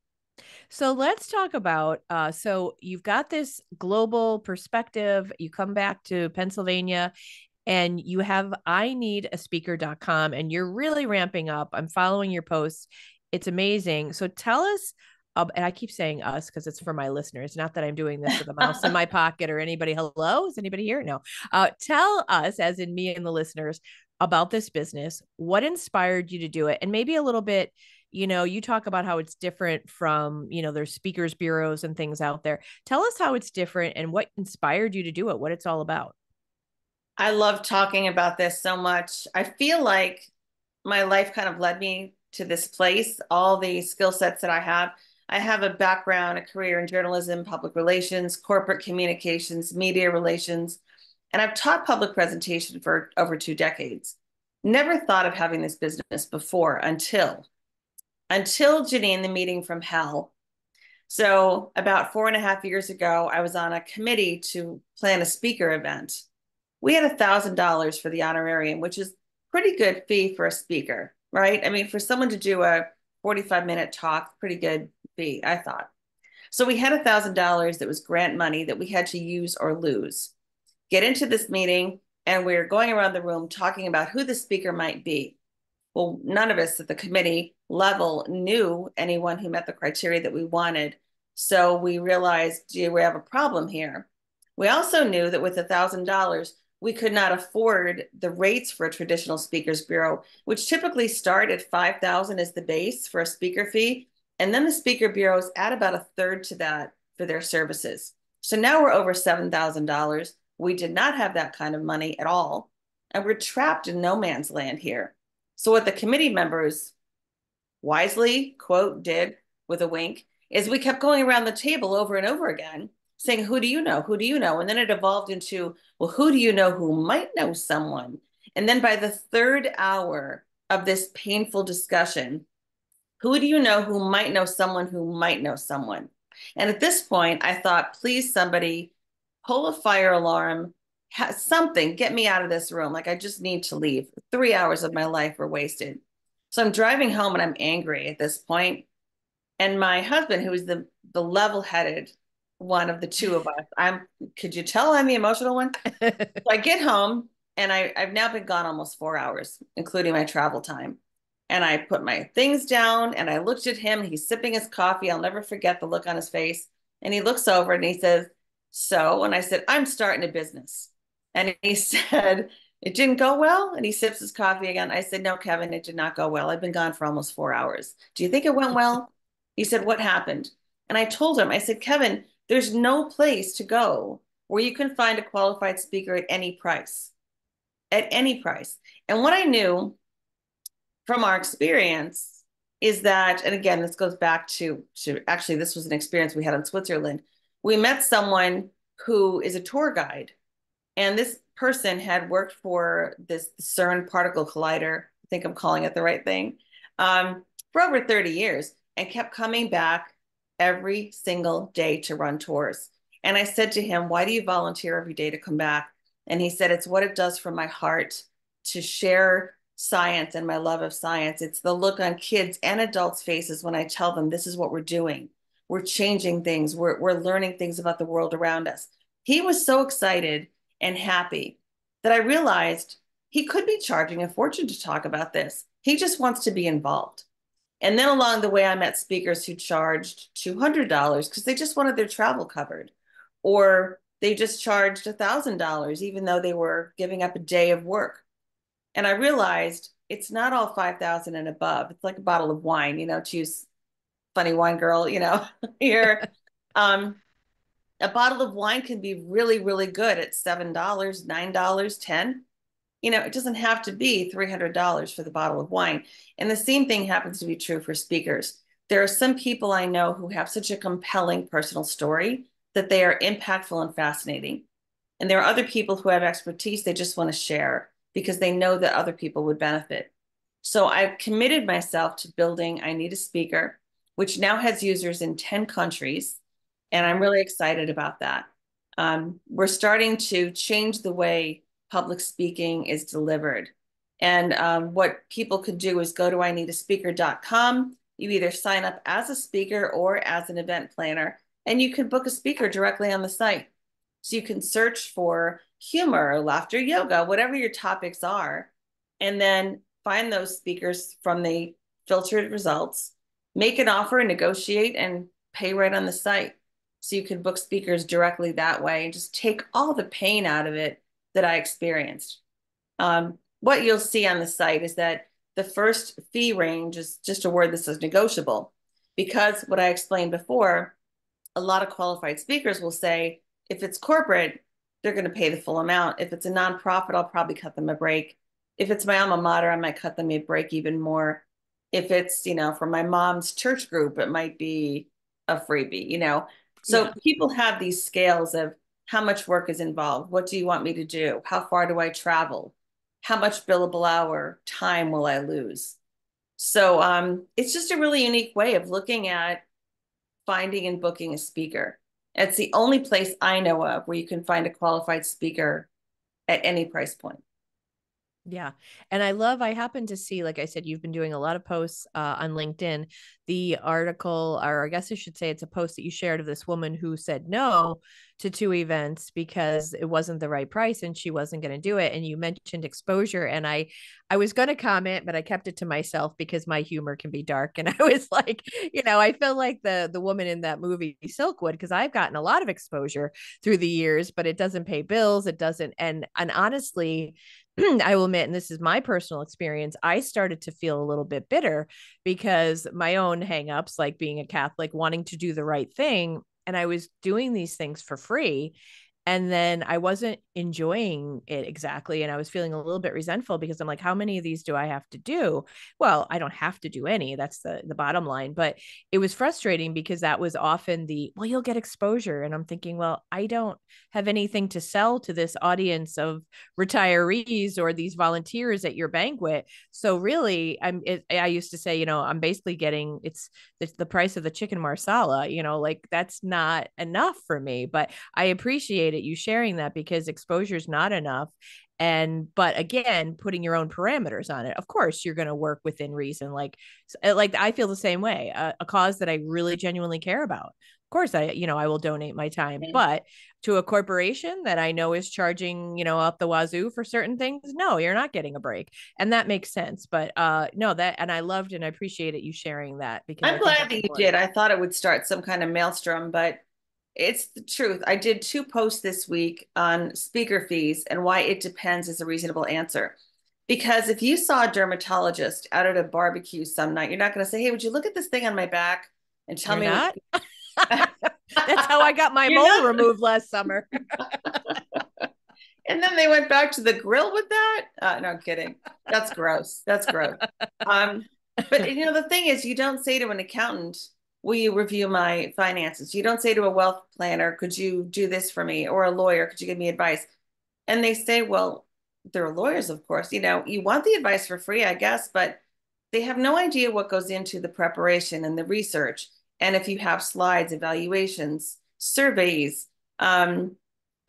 So let's talk about so you've got this global perspective. You come back to Pennsylvania and you have ineedaspeaker.com and you're really ramping up. I'm following your posts. It's amazing. So tell us, and I keep saying us because it's for my listeners, not that I'm doing this with a mouse in my pocket or anybody. Hello, is anybody here? No. Tell us, as in me and the listeners, about this business. What inspired you to do it? And maybe a little bit, you talk about how it's different from, there's speakers bureaus and things out there. Tell us how it's different and what inspired you to do it, what it's all about. I love talking about this so much. I feel like my life kind of led me to this place, all the skill sets that I have. I have a background, a career in journalism, public relations, corporate communications, media relations, and I've taught public presentation for over 2 decades. Never thought of having this business before until Janine, the meeting from hell. So about 4.5 years ago, I was on a committee to plan a speaker event. We had $1,000 for the honorarium, which is pretty good fee for a speaker, right? I mean, for someone to do a 45-minute talk, pretty good fee, I thought. So we had $1,000 that was grant money that we had to use or lose. Get into this meeting, and we're going around the room talking about who the speaker might be. Well, none of us at the committee level knew anyone who met the criteria that we wanted. So we realized, do we have a problem here? We also knew that with $1,000, we could not afford the rates for a traditional speakers bureau, which typically start at 5,000 as the base for a speaker fee. And then the speaker bureaus add about a third to that for their services. So now we're over $7,000. We did not have that kind of money at all. And we're trapped in no man's land here. So what the committee members wisely, quote, did with a wink, is we kept going around the table over and over again saying, who do you know? Who do you know? And then it evolved into, well, who do you know who might know someone? And then by the third hour of this painful discussion, who do you know who might know someone who might know someone? And at this point, I thought, please, somebody pull a fire alarm, something, get me out of this room. Like, I just need to leave. 3 hours of my life were wasted. So I'm driving home and I'm angry at this point. And my husband, who is the level-headed one of the two of us, could you tell I'm the emotional one? So I get home and I've now been gone almost 4 hours, including my travel time. And I put my things down and I looked at him. He's sipping his coffee. I'll never forget the look on his face. And he looks over and he says, so, and I said, I'm starting a business. And he said, it didn't go well. And he sips his coffee again. I said, no, Kevin, it did not go well. I've been gone for almost 4 hours. Do you think it went well? He said, what happened? And I told him, I said, Kevin, there's no place to go where you can find a qualified speaker at any price, at any price. And what I knew from our experience is that, and again, this goes back to actually, this was an experience we had in Switzerland. We met someone who is a tour guide, and this person had worked for this CERN particle collider. I think I'm calling it the right thing, for over 30 years and kept coming back every single day to run tours. And I said to him, why do you volunteer every day to come back? And he said, it's what it does for my heart to share science and my love of science. It's the look on kids and adults' faces when I tell them this is what we're doing. We're changing things. We're learning things about the world around us. He was so excited and happy that I realized he could be charging a fortune to talk about this. He just wants to be involved. And then along the way, I met speakers who charged $200 because they just wanted their travel covered, or they just charged $1,000, even though they were giving up a day of work. And I realized it's not all 5,000 and above. It's like a bottle of wine, to use funny wine girl, here. A bottle of wine can be really, really good at $7, $9, $10. It doesn't have to be $300 for the bottle of wine. And the same thing happens to be true for speakers. There are some people I know who have such a compelling personal story that they are impactful and fascinating. And there are other people who have expertise they just want to share because they know that other people would benefit. So I've committed myself to building I Need a Speaker, which now has users in 10 countries. And I'm really excited about that. We're starting to change the way public speaking is delivered. And what people could do is go to ineedaspeaker.com. You either sign up as a speaker or as an event planner, and you can book a speaker directly on the site. So you can search for humor, laughter, yoga, whatever your topics are, and then find those speakers from the filtered results, make an offer, negotiate, and pay right on the site. So you can book speakers directly that way and just take all the pain out of it that I experienced. What you'll see on the site is that the first fee range is just a word that says negotiable, because what I explained before, a lot of qualified speakers will say, if it's corporate, they're going to pay the full amount. If it's a nonprofit, I'll probably cut them a break. If it's my alma mater, I might cut them a break even more. If it's, for my mom's church group, it might be a freebie, So yeah. People have these scales of how much work is involved. What do you want me to do? How far do I travel? How much billable hour time will I lose? So it's just a really unique way of looking at finding and booking a speaker. It's the only place I know of where you can find a qualified speaker at any price point. Yeah. And I happen to see, like I said, you've been doing a lot of posts on LinkedIn. The article, or I guess I should say it's a post that you shared of this woman who said no to two events because it wasn't the right price and she wasn't going to do it. And you mentioned exposure. And I was going to comment, but I kept it to myself because my humor can be dark. And I was like, I feel like the woman in that movie, Silkwood, because I've gotten a lot of exposure through the years, but it doesn't pay bills. It doesn't. And honestly, I will admit, and this is my personal experience, I started to feel a little bit bitter because my own hangups, like being a Catholic, wanting to do the right thing, and I was doing these things for free. And then I wasn't enjoying it exactly. And I was feeling a little bit resentful because I'm like, how many of these do I have to do? Well, I don't have to do any. That's the bottom line. But it was frustrating because that was often well, you'll get exposure. And I'm thinking, well, I don't have anything to sell to this audience of retirees or these volunteers at your banquet. So really, I used to say, I'm basically getting it's the price of the chicken marsala, like that's not enough for me. But I appreciate you sharing that because exposure is not enough. But again, putting your own parameters on it. Of course, you're going to work within reason. Like I feel the same way. A cause that I really genuinely care about. Of course, I will donate my time, but to a corporation that I know is charging, up the wazoo for certain things, no, you're not getting a break, and that makes sense. But no, and I loved and I appreciated you sharing that because I'm I think glad that's that you important. did. I thought it would start some kind of maelstrom, but it's the truth. I did two posts this week on speaker fees and why it depends is a reasonable answer. Because if you saw a dermatologist out at a barbecue some night, you're not going to say, "Hey, would you look at this thing on my back and tell You're me what not. you..." That's how I got my You're mole not. removed last summer. And then they went back to the grill with that. No kidding. That's gross. That's gross. Um, but the thing is, you don't say to an accountant, "Will you review my finances?" You don't say to a wealth planner, "Could you do this for me?" Or a lawyer, "Could you give me advice?" And they say, well, they're lawyers, of course. You want the advice for free, I guess, but they have no idea what goes into the preparation and the research. And if you have slides, evaluations, surveys, um,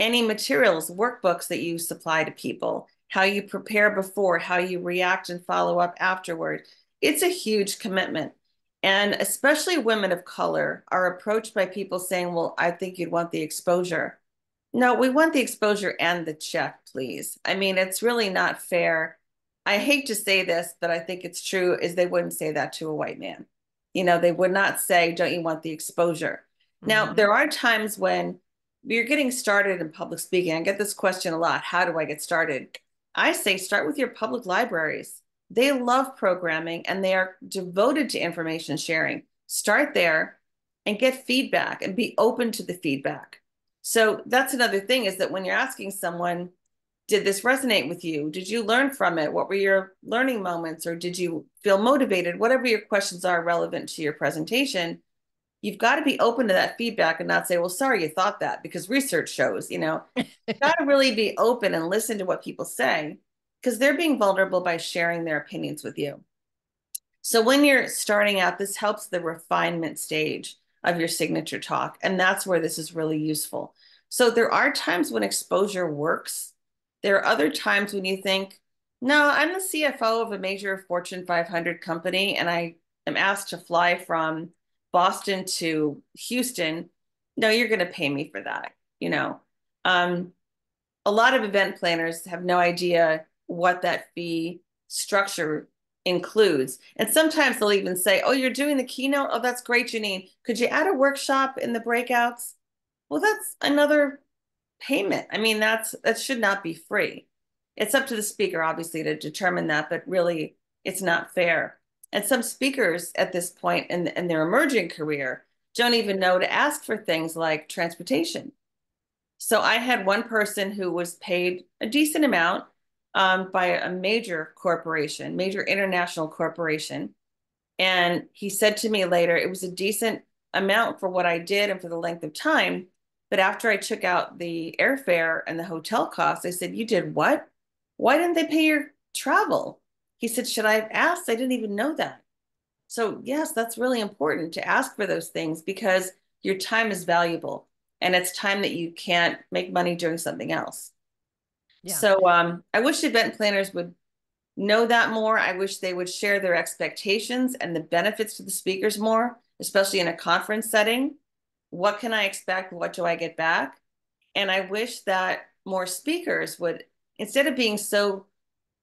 any materials, workbooks that you supply to people, how you prepare before, how you react and follow up afterward, it's a huge commitment. And especially women of color are approached by people saying, well, I think you'd want the exposure. No, we want the exposure and the check, please. I mean, it's really not fair. I hate to say this, but I think it's true, is they wouldn't say that to a white man. They would not say, "Don't you want the exposure?" Now, Mm-hmm. there are times when you're getting started in public speaking. I get this question a lot. How do I get started? I say start with your public libraries. They love programming and they are devoted to information sharing. Start there and get feedback and be open to the feedback. So that's another thing, is that when you're asking someone, did this resonate with you? Did you learn from it? What were your learning moments? Or did you feel motivated? Whatever your questions are relevant to your presentation, you've got to be open to that feedback and not say, well, sorry, you thought that, because research shows, you've got to really be open and listen to what people say, because they're being vulnerable by sharing their opinions with you. So when you're starting out, this helps the refinement stage of your signature talk. And that's where this is really useful. So there are times when exposure works. There are other times when you think, no, I'm the CFO of a major Fortune 500 company, and I am asked to fly from Boston to Houston. No, you're going to pay me for that. Um, a lot of event planners have no idea what that fee structure includes. And sometimes they'll even say, "Oh, you're doing the keynote? Oh, that's great, Janine. Could you add a workshop in the breakouts?" Well, that's another payment. I mean, that should not be free. It's up to the speaker, obviously, to determine that, but really, it's not fair. And some speakers at this point in their emerging career don't even know to ask for things like transportation. So I had one person who was paid a decent amount by a major corporation, major international corporation. And he said to me later, it was a decent amount for what I did and for the length of time. But after I took out the airfare and the hotel costs, I said, "You did what? Why didn't they pay your travel?" He said, "Should I have asked? I didn't even know that." So, yes, that's really important to ask for those things, because your time is valuable and it's time that you can't make money doing something else. Yeah. So, I wish event planners would know that more. I wish they would share their expectations and the benefits to the speakers more, especially in a conference setting. What can I expect? What do I get back? And I wish that more speakers would, instead of being so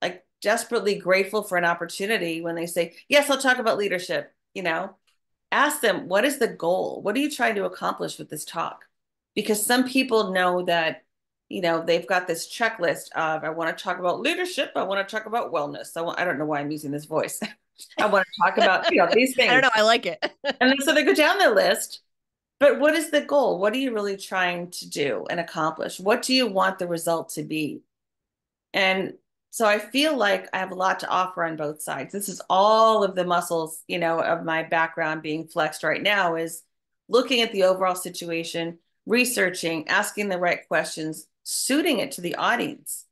like desperately grateful for an opportunity when they say, yes, I'll talk about leadership, ask them, what is the goal? What are you trying to accomplish with this talk? Because some people know that, they've got this checklist of, I want to talk about leadership. I want to talk about wellness. I don't know why I'm using this voice. I want to talk about, these things. I don't know. I like it. And then so they go down the list. But what is the goal? What are you really trying to do and accomplish? What do you want the result to be? And so I feel like I have a lot to offer on both sides. This is all of the muscles, of my background being flexed right now, is looking at the overall situation, researching, asking the right questions, suiting it to the audience.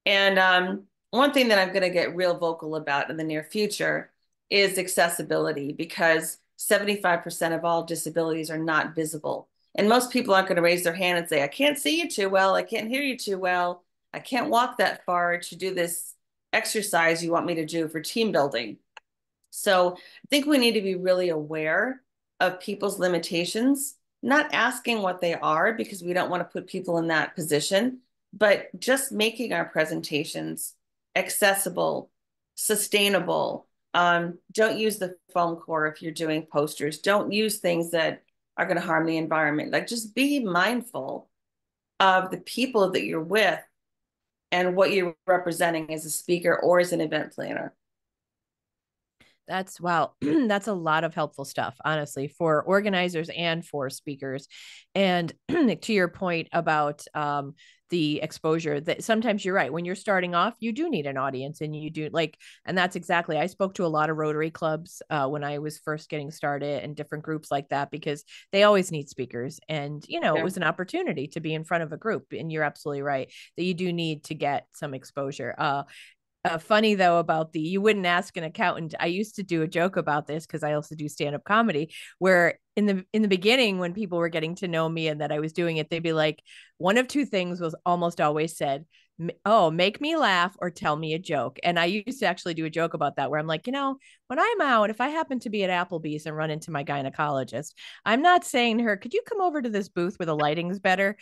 And one thing that I'm going to get real vocal about in the near future is accessibility, because 75% of all disabilities are not visible. And most people aren't going to raise their hand and say, I can't see you too well. I can't hear you too well. I can't walk that far to do this exercise you want me to do for team building. So I think we need to be really aware of people's limitations, not asking what they are because we don't want to put people in that position, but just making our presentations accessible, sustainable. Don't use the foam core if you're doing posters. Don't use things that are going to harm the environment. Like, just be mindful of the people that you're with and what you're representing as a speaker or as an event planner. That's wow. That's a lot of helpful stuff, honestly, for organizers and for speakers. And to your point about the exposure, that sometimes you're right. When you're starting off, you do need an audience, and you do like, and that's exactly. I spoke to a lot of Rotary clubs when I was first getting started, and different groups like that, because they always need speakers. And it was an opportunity to be in front of a group. And you're absolutely right that you do need to get some exposure. Funny though about the you wouldn't ask an accountant. I used to do a joke about this because I also do stand-up comedy, where in the beginning, when people were getting to know me and that I was doing it, they'd be like, one of two things was almost always said: oh, make me laugh or tell me a joke. And I used to actually do a joke about that, where I'm like, when I'm out, if I happen to be at Applebee's and run into my gynecologist, I'm not saying to her, could you come over to this booth where the lighting's better?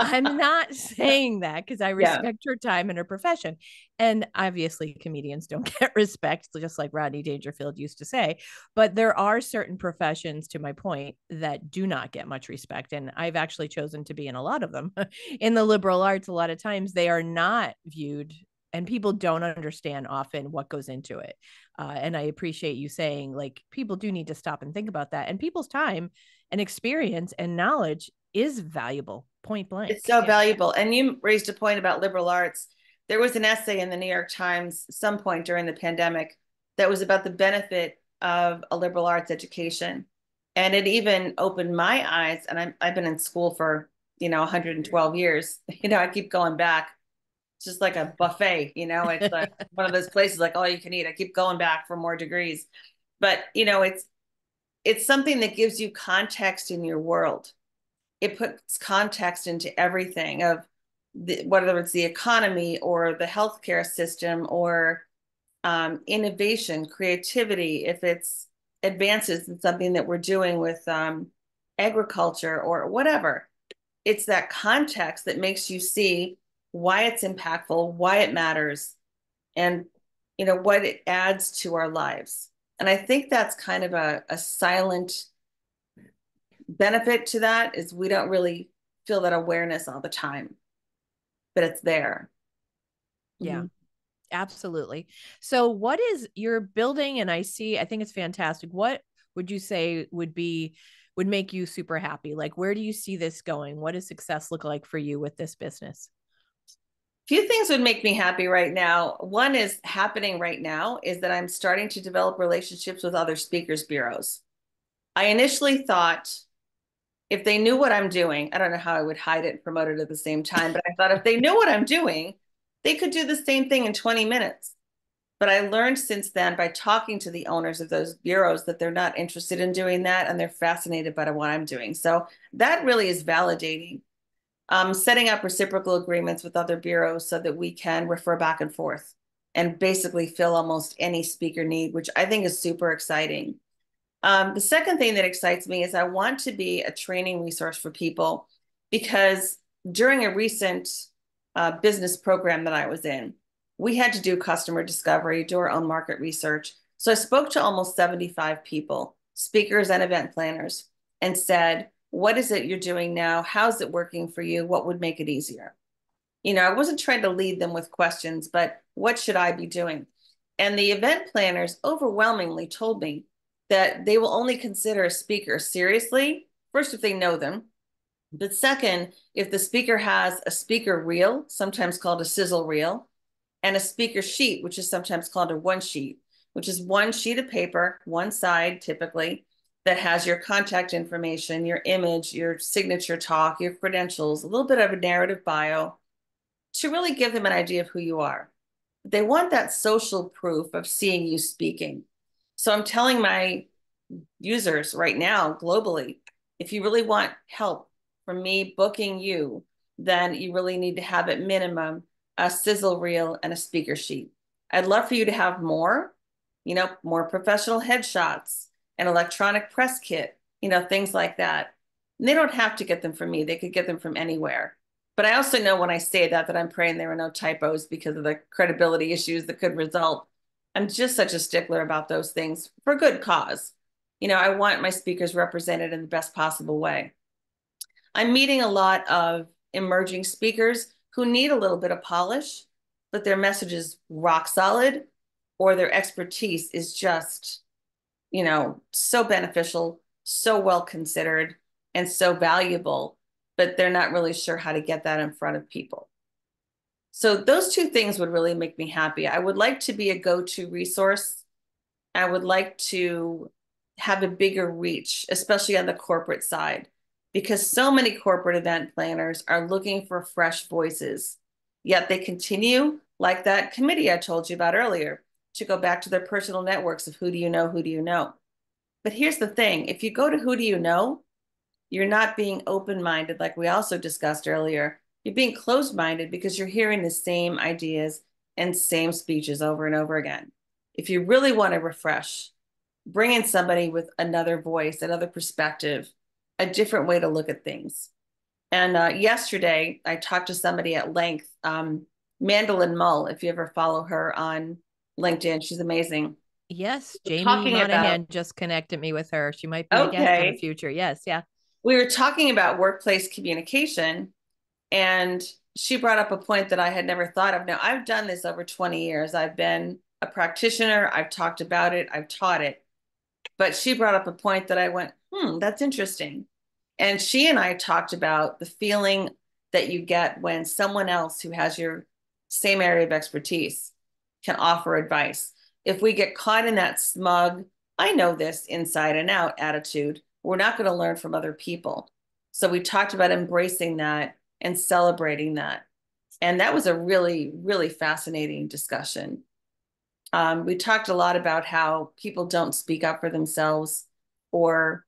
I'm not saying that because I respect her time and her profession. And obviously, comedians don't get respect, just like Rodney Dangerfield used to say. But there are certain professions, to my point, that do not get much respect. And I've actually chosen to be in a lot of them. In the liberal arts, a lot of times they are not viewed, and people don't understand often what goes into it. And I appreciate you saying, like, people do need to stop and think about that. And people's time and experience and knowledge is valuable, point blank. It's so valuable. And you raised a point about liberal arts. There was an essay in the New York Times some point during the pandemic that was about the benefit of a liberal arts education. And it even opened my eyes. And I've been in school for, 112 years. I keep going back. It's just like a buffet, it's like one of those places like all you can eat. I keep going back for more degrees. But, it's something that gives you context in your world. It puts context into everything of whether it's the economy or the healthcare system or innovation, creativity, if it's advances in something that we're doing with agriculture or whatever. It's that context that makes you see why it's impactful, why it matters, and what it adds to our lives. And I think that's kind of a silent benefit to that, is we don't really feel that awareness all the time, but it's there. Yeah. Absolutely. So what is your building? And I think it's fantastic. What would you say would make you super happy? Like, where do you see this going? What does success look like for you with this business? Few things would make me happy right now. One is happening right now is that I'm starting to develop relationships with other speakers bureaus. I initially thought if they knew what I'm doing, I don't know how I would hide it and promote it at the same time, but I thought if they knew what I'm doing, they could do the same thing in 20 minutes. But I learned since then by talking to the owners of those bureaus that they're not interested in doing that, and they're fascinated by what I'm doing. So that really is validating. Setting up reciprocal agreements with other bureaus so that we can refer back and forth and basically fill almost any speaker need, which I think is super exciting. The second thing that excites me is I want to be a training resource for people, because during a recent business program that I was in, we had to do customer discovery, do our own market research. So I spoke to almost 75 people, speakers and event planners, and said, what is it you're doing now? How's it working for you? What would make it easier? I wasn't trying to lead them with questions, but what should I be doing? And the event planners overwhelmingly told me that they will only consider a speaker seriously, first, if they know them, but second, if the speaker has a speaker reel, sometimes called a sizzle reel, and a speaker sheet, which is sometimes called a one sheet, which is one sheet of paper, one side typically, that has your contact information, your image, your signature talk, your credentials, a little bit of a narrative bio, to really give them an idea of who you are. They want that social proof of seeing you speaking. So I'm telling my users right now globally, if you really want help from me booking you, then you really need to have at minimum a sizzle reel and a speaker sheet. I'd love for you to have more, more professional headshots, an electronic press kit, things like that. And they don't have to get them from me. They could get them from anywhere. But I also know when I say that I'm praying there are no typos because of the credibility issues that could result. I'm just such a stickler about those things for good cause. I want my speakers represented in the best possible way. I'm meeting a lot of emerging speakers who need a little bit of polish, but their message is rock solid, or their expertise is just, so beneficial, so well considered, and so valuable, but they're not really sure how to get that in front of people. So those two things would really make me happy. I would like to be a go-to resource. I would like to have a bigger reach, especially on the corporate side, because so many corporate event planners are looking for fresh voices, yet they continue, like that committee I told you about earlier, to go back to their personal networks of who do you know, who do you know. But here's the thing, if you go to who do you know, you're not being open-minded, like we also discussed earlier. You're being closed-minded because you're hearing the same ideas and same speeches over and over again. If you really want to refresh, bring in somebody with another voice, another perspective, a different way to look at things. And yesterday, I talked to somebody at length, Mandolin Mull, if you ever follow her on LinkedIn, she's amazing. Yes, We're Jamie talking about, Monahan just connected me with her. She might be a guest in the okay, future. Yes, yeah. we were talking about workplace communication, and she brought up a point that I had never thought of. Now, I've done this over 20 years. I've been a practitioner. I've talked about it. I've taught it. But she brought up a point that I went, that's interesting. And she and I talked about the feeling that you get when someone else who has your same area of expertise can offer advice. If we get caught in that smug, I know this inside and out attitude, we're not going to learn from other people. So we talked about embracing that and celebrating that. And that was a really, really fascinating discussion. We talked a lot about how people don't speak up for themselves or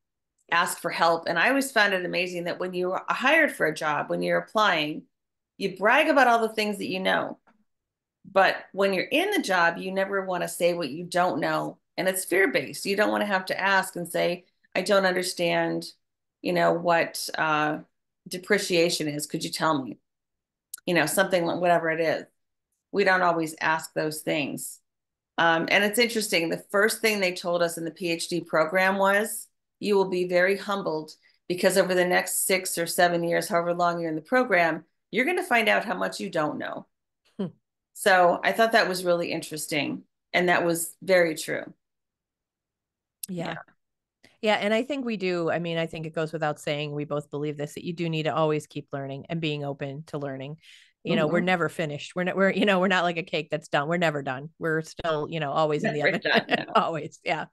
ask for help. And I always found it amazing that when you are hired for a job, when you're applying, you brag about all the things that you know. But when you're in the job, you never want to say what you don't know. And it's fear-based. You don't want to have to ask and say, I don't understand, what depreciation is. Could you tell me? Something, whatever it is. We don't always ask those things. And it's interesting. The first thing they told us in the PhD program was, you will be very humbled because over the next 6 or 7 years, however long you're in the program, you're going to find out how much you don't know. So I thought that was really interesting. And that was very true. Yeah. Yeah. And I think we do. I mean, I think it goes without saying, we both believe this, that you do need to always keep learning and being open to learning. We're Mm-hmm. never finished. We're not like a cake that's done. We're never done. We're still, always in the Never oven. done, no. Always. Yeah.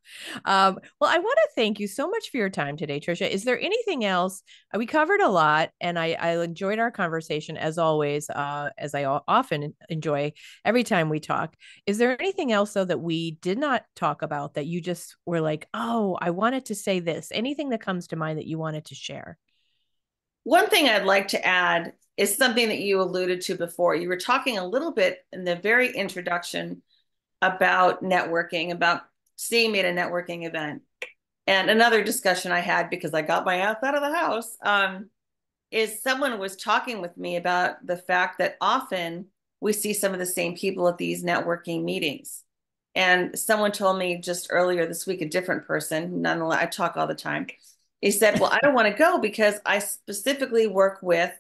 Well, I want to thank you so much for your time today, Tricia. Is there anything else? We covered a lot, and I enjoyed our conversation as always, as I often enjoy every time we talk. Is there anything else though that we did not talk about that you just were like, oh, I wanted to say this? Anything that comes to mind that you wanted to share? One thing I'd like to add is something that you alluded to before. You were talking a little bit in the very introduction about networking, about seeing me at a networking event. And another discussion I had because I got my ass out of the house is someone was talking with me about the fact that often we see some of the same people at these networking meetings. And someone told me just earlier this week, a different person, nonetheless, I talk all the time. He said, well, I don't want to go because I specifically work with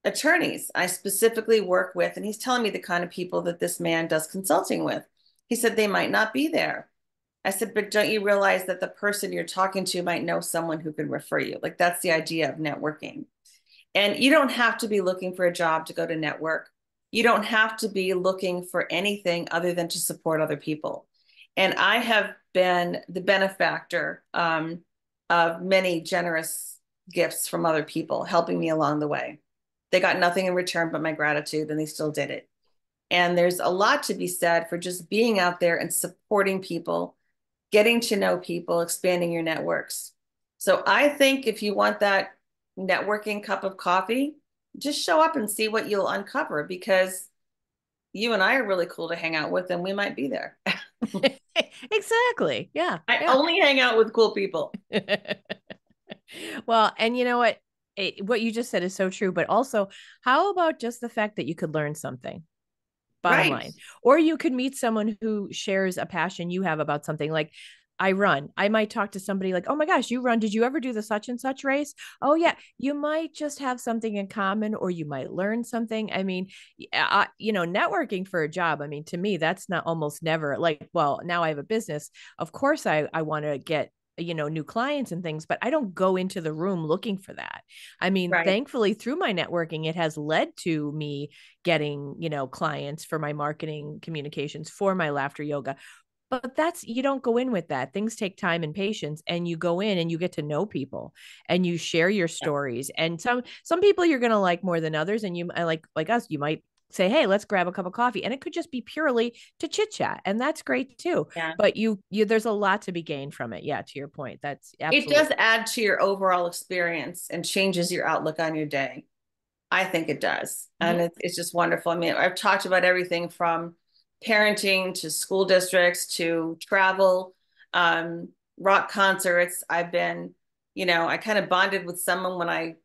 attorneys. I specifically work with, and he's telling me the kind of people that this man does consulting with. He said they might not be there. I said, but don't you realize that the person you're talking to might know someone who can refer you? Like that's the idea of networking. And you don't have to be looking for a job to go to network. You don't have to be looking for anything other than to support other people. And I have been the benefactor of many generous gifts from other people helping me along the way. They got nothing in return but my gratitude, and they still did it. And there's a lot to be said for just being out there and supporting people, getting to know people, expanding your networks. So I think if you want that networking cup of coffee, just show up and see what you'll uncover because you and I are really cool to hang out with and we might be there. Exactly. Yeah. I Yeah. only hang out with cool people. Well, and you know what you just said is so true, but also how about just the fact that you could learn something? Bottom Right. line. Or you could meet someone who shares a passion you have about something. Like I run. I might talk to somebody like, oh my gosh, you run. Did you ever do the such and such race? Oh, yeah. You might just have something in common or you might learn something. I mean, networking for a job. I mean, to me, that's not almost never like, well, now I have a business. Of course, I want to get new clients and things, but I don't go into the room looking for that. I mean, Right. thankfully through my networking it has led to me getting clients for my marketing communications for my laughter yoga. But that's, you don't go in with that. Things take time and patience, and you go in and you get to know people and you share your stories. And some people you're going to like more than others, and you like us, you might say, hey, let's grab a cup of coffee, and it could just be purely to chit chat, and that's great too. Yeah. But you there's a lot to be gained from it. Yeah, to your point, that's It does absolutely. add to your overall experience and changes your outlook on your day. I think it does. And Mhm. it's just wonderful. I mean, I've talked about everything from parenting to school districts to travel, rock concerts. I've been, I kind of bonded with someone when I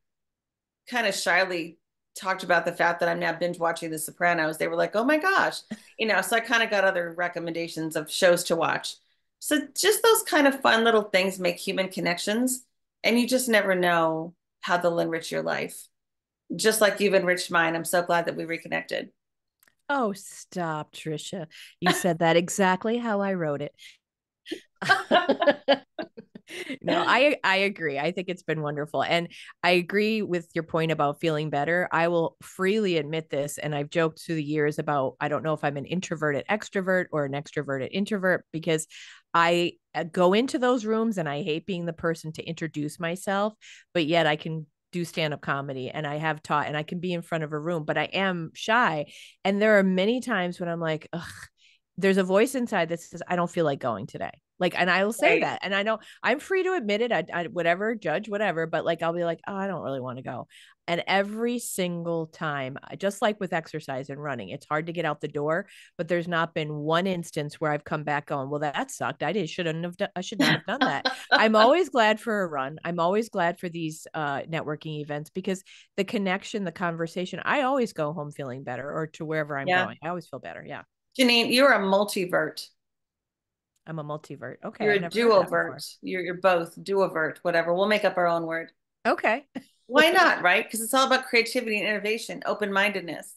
kind of shyly talked about the fact that I'm now binge watching The Sopranos. They were like, oh my gosh, so I kind of got other recommendations of shows to watch. So just those kind of fun little things make human connections. And you just never know how they'll enrich your life just like you've enriched mine. I'm so glad that we reconnected. Oh, stop, Tricia. You said that exactly how I wrote it. No, I agree. I think it's been wonderful. And I agree with your point about feeling better. I will freely admit this. And I've joked through the years about I don't know if I'm an introverted extrovert or an extroverted introvert because I go into those rooms and I hate being the person to introduce myself, but yet I can do stand-up comedy and I have taught and I can be in front of a room, but I am shy. And there are many times when I'm like, ugh, there's a voice inside that says, I don't feel like going today. Like, and I will say Right. that. And I know I'm free to admit it. I whatever, judge, whatever. But like, I'll be like, oh, I don't really want to go. And every single time, just like with exercise and running, it's hard to get out the door. But there's not been one instance where I've come back going, well, that sucked. I should not have done that. I'm always glad for a run. I'm always glad for these networking events because the connection, the conversation, I always go home feeling better or to wherever I'm Yeah. going. I always feel better. Yeah. Janine, you're a multivert. I'm a multivert. Okay, You're I've a never heard that before. duovert. You're both duovert, whatever. We'll make up our own word. Okay. Why not? Right? Because it's all about creativity and innovation, open mindedness.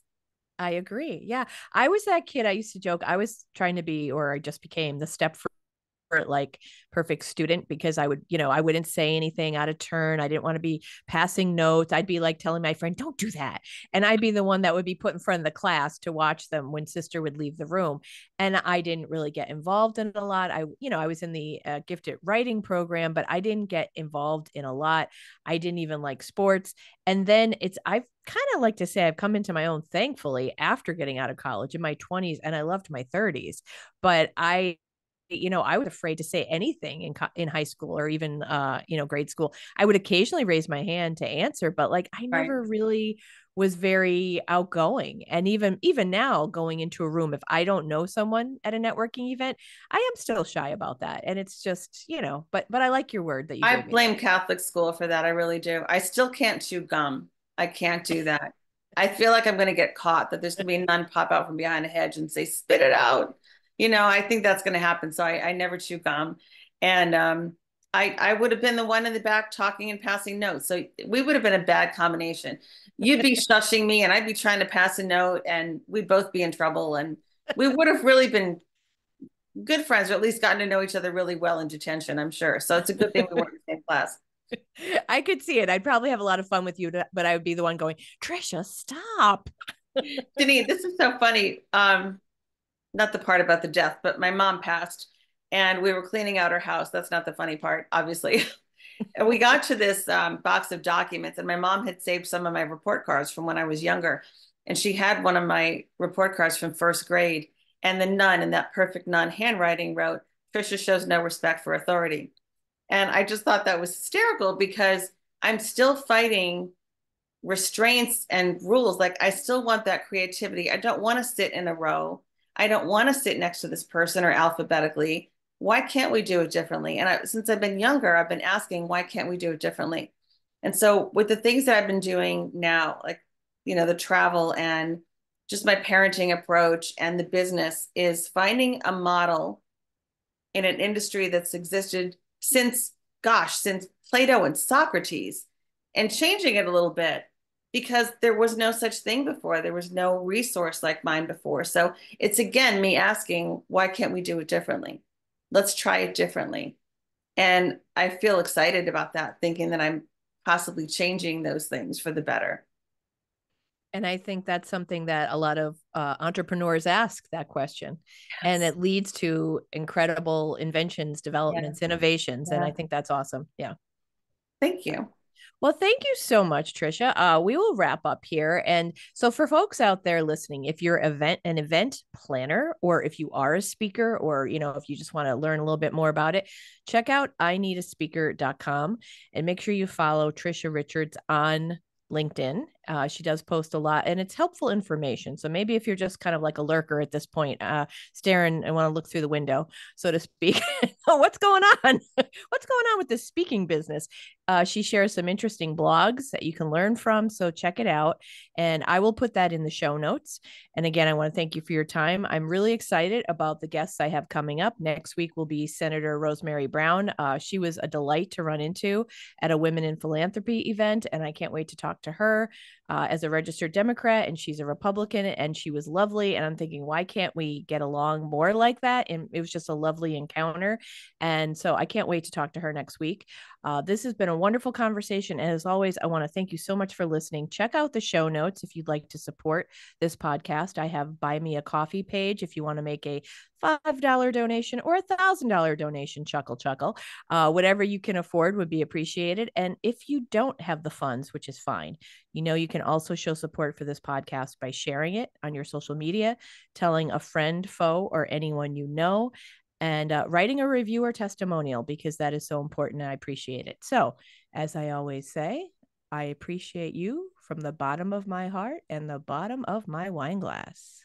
I agree. Yeah. I was that kid. I used to joke. I was trying to be, or I just became the step like perfect student because I would, I wouldn't say anything out of turn. I didn't want to be passing notes. I'd be like telling my friend, don't do that. And I'd be the one that would be put in front of the class to watch them when sister would leave the room. And I didn't really get involved in a lot. I was in the gifted writing program, but I didn't get involved in a lot. I didn't even like sports. And then I've kind of like to say I've come into my own, thankfully, after getting out of college in my 20s, and I loved my 30s. But I was afraid to say anything in high school or even, grade school. I would occasionally raise my hand to answer, but like I Right. never really was very outgoing. And even now, going into a room, if I don't know someone at a networking event, I am still shy about that. And it's just, but I like your word that you I gave me blame there. Catholic school for that. I really do. I still can't chew gum. I can't do that. I feel like I'm going to get caught, that there's going to be a nun pop out from behind a hedge and say, spit it out. I think that's going to happen. So I never chew gum. And I would have been the one in the back talking and passing notes. So we would have been a bad combination. You'd be shushing me and I'd be trying to pass a note and we'd both be in trouble. And we would have really been good friends, or at least gotten to know each other really well in detention, I'm sure. So it's a good thing we weren't in the same class. I could see it. I'd probably have a lot of fun with you, but I would be the one going, Tricia, stop. Denise, this is so funny. Not the part about the death, but my mom passed and we were cleaning out her house. That's not the funny part, obviously. And we got to this box of documents, and my mom had saved some of my report cards from when I was younger. And she had one of my report cards from first grade. And the nun, in that perfect nun handwriting, wrote, Tricia shows no respect for authority. And I just thought that was hysterical because I'm still fighting restraints and rules. Like I still want that creativity. I don't want to sit in a row. I don't want to sit next to this person or alphabetically. Why can't we do it differently? And since I've been younger, I've been asking, why can't we do it differently? And so with the things that I've been doing now, like, the travel and just my parenting approach and the business, is finding a model in an industry that's existed since Plato and Socrates, and changing it a little bit because there was no such thing before. There was no resource like mine before. So it's again me asking, why can't we do it differently? Let's try it differently. And I feel excited about that, thinking that I'm possibly changing those things for the better. And I think that's something that a lot of entrepreneurs ask that question. And Yes. it leads to incredible inventions, Yeah. developments, innovations. And I Yeah. think that's awesome. Yeah. Thank you. Well, thank you so much, Tricia. We will wrap up here. And so, for folks out there listening, if you're an event planner, or if you are a speaker, or if you just want to learn a little bit more about it, check out ineedaspeaker.com and make sure you follow Tricia Richards on LinkedIn. She does post a lot and it's helpful information. So maybe if you're just kind of like a lurker at this point, staring and want to look through the window, so to speak, what's going on? What's going on with this speaking business? She shares some interesting blogs that you can learn from. So check it out. And I will put that in the show notes. And again, I want to thank you for your time. I'm really excited about the guests I have coming up. Next week will be Senator Rosemary Brown. She was a delight to run into at a Women in Philanthropy event. And I can't wait to talk to her. As a registered Democrat, and she's a Republican, and she was lovely. And I'm thinking, why can't we get along more like that? And it was just a lovely encounter. And so I can't wait to talk to her next week. This has been a wonderful conversation. And as always, I want to thank you so much for listening. Check out the show notes if you'd like to support this podcast. I have Buy Me a Coffee page if you want to make a $5 donation or $1,000 donation. Chuckle, chuckle. Whatever you can afford would be appreciated. And if you don't have the funds, which is fine, you can also show support for this podcast by sharing it on your social media, telling a friend, foe, or anyone you know, and writing a review or testimonial, because that is so important and I appreciate it. So, as I always say, I appreciate you from the bottom of my heart and the bottom of my wine glass.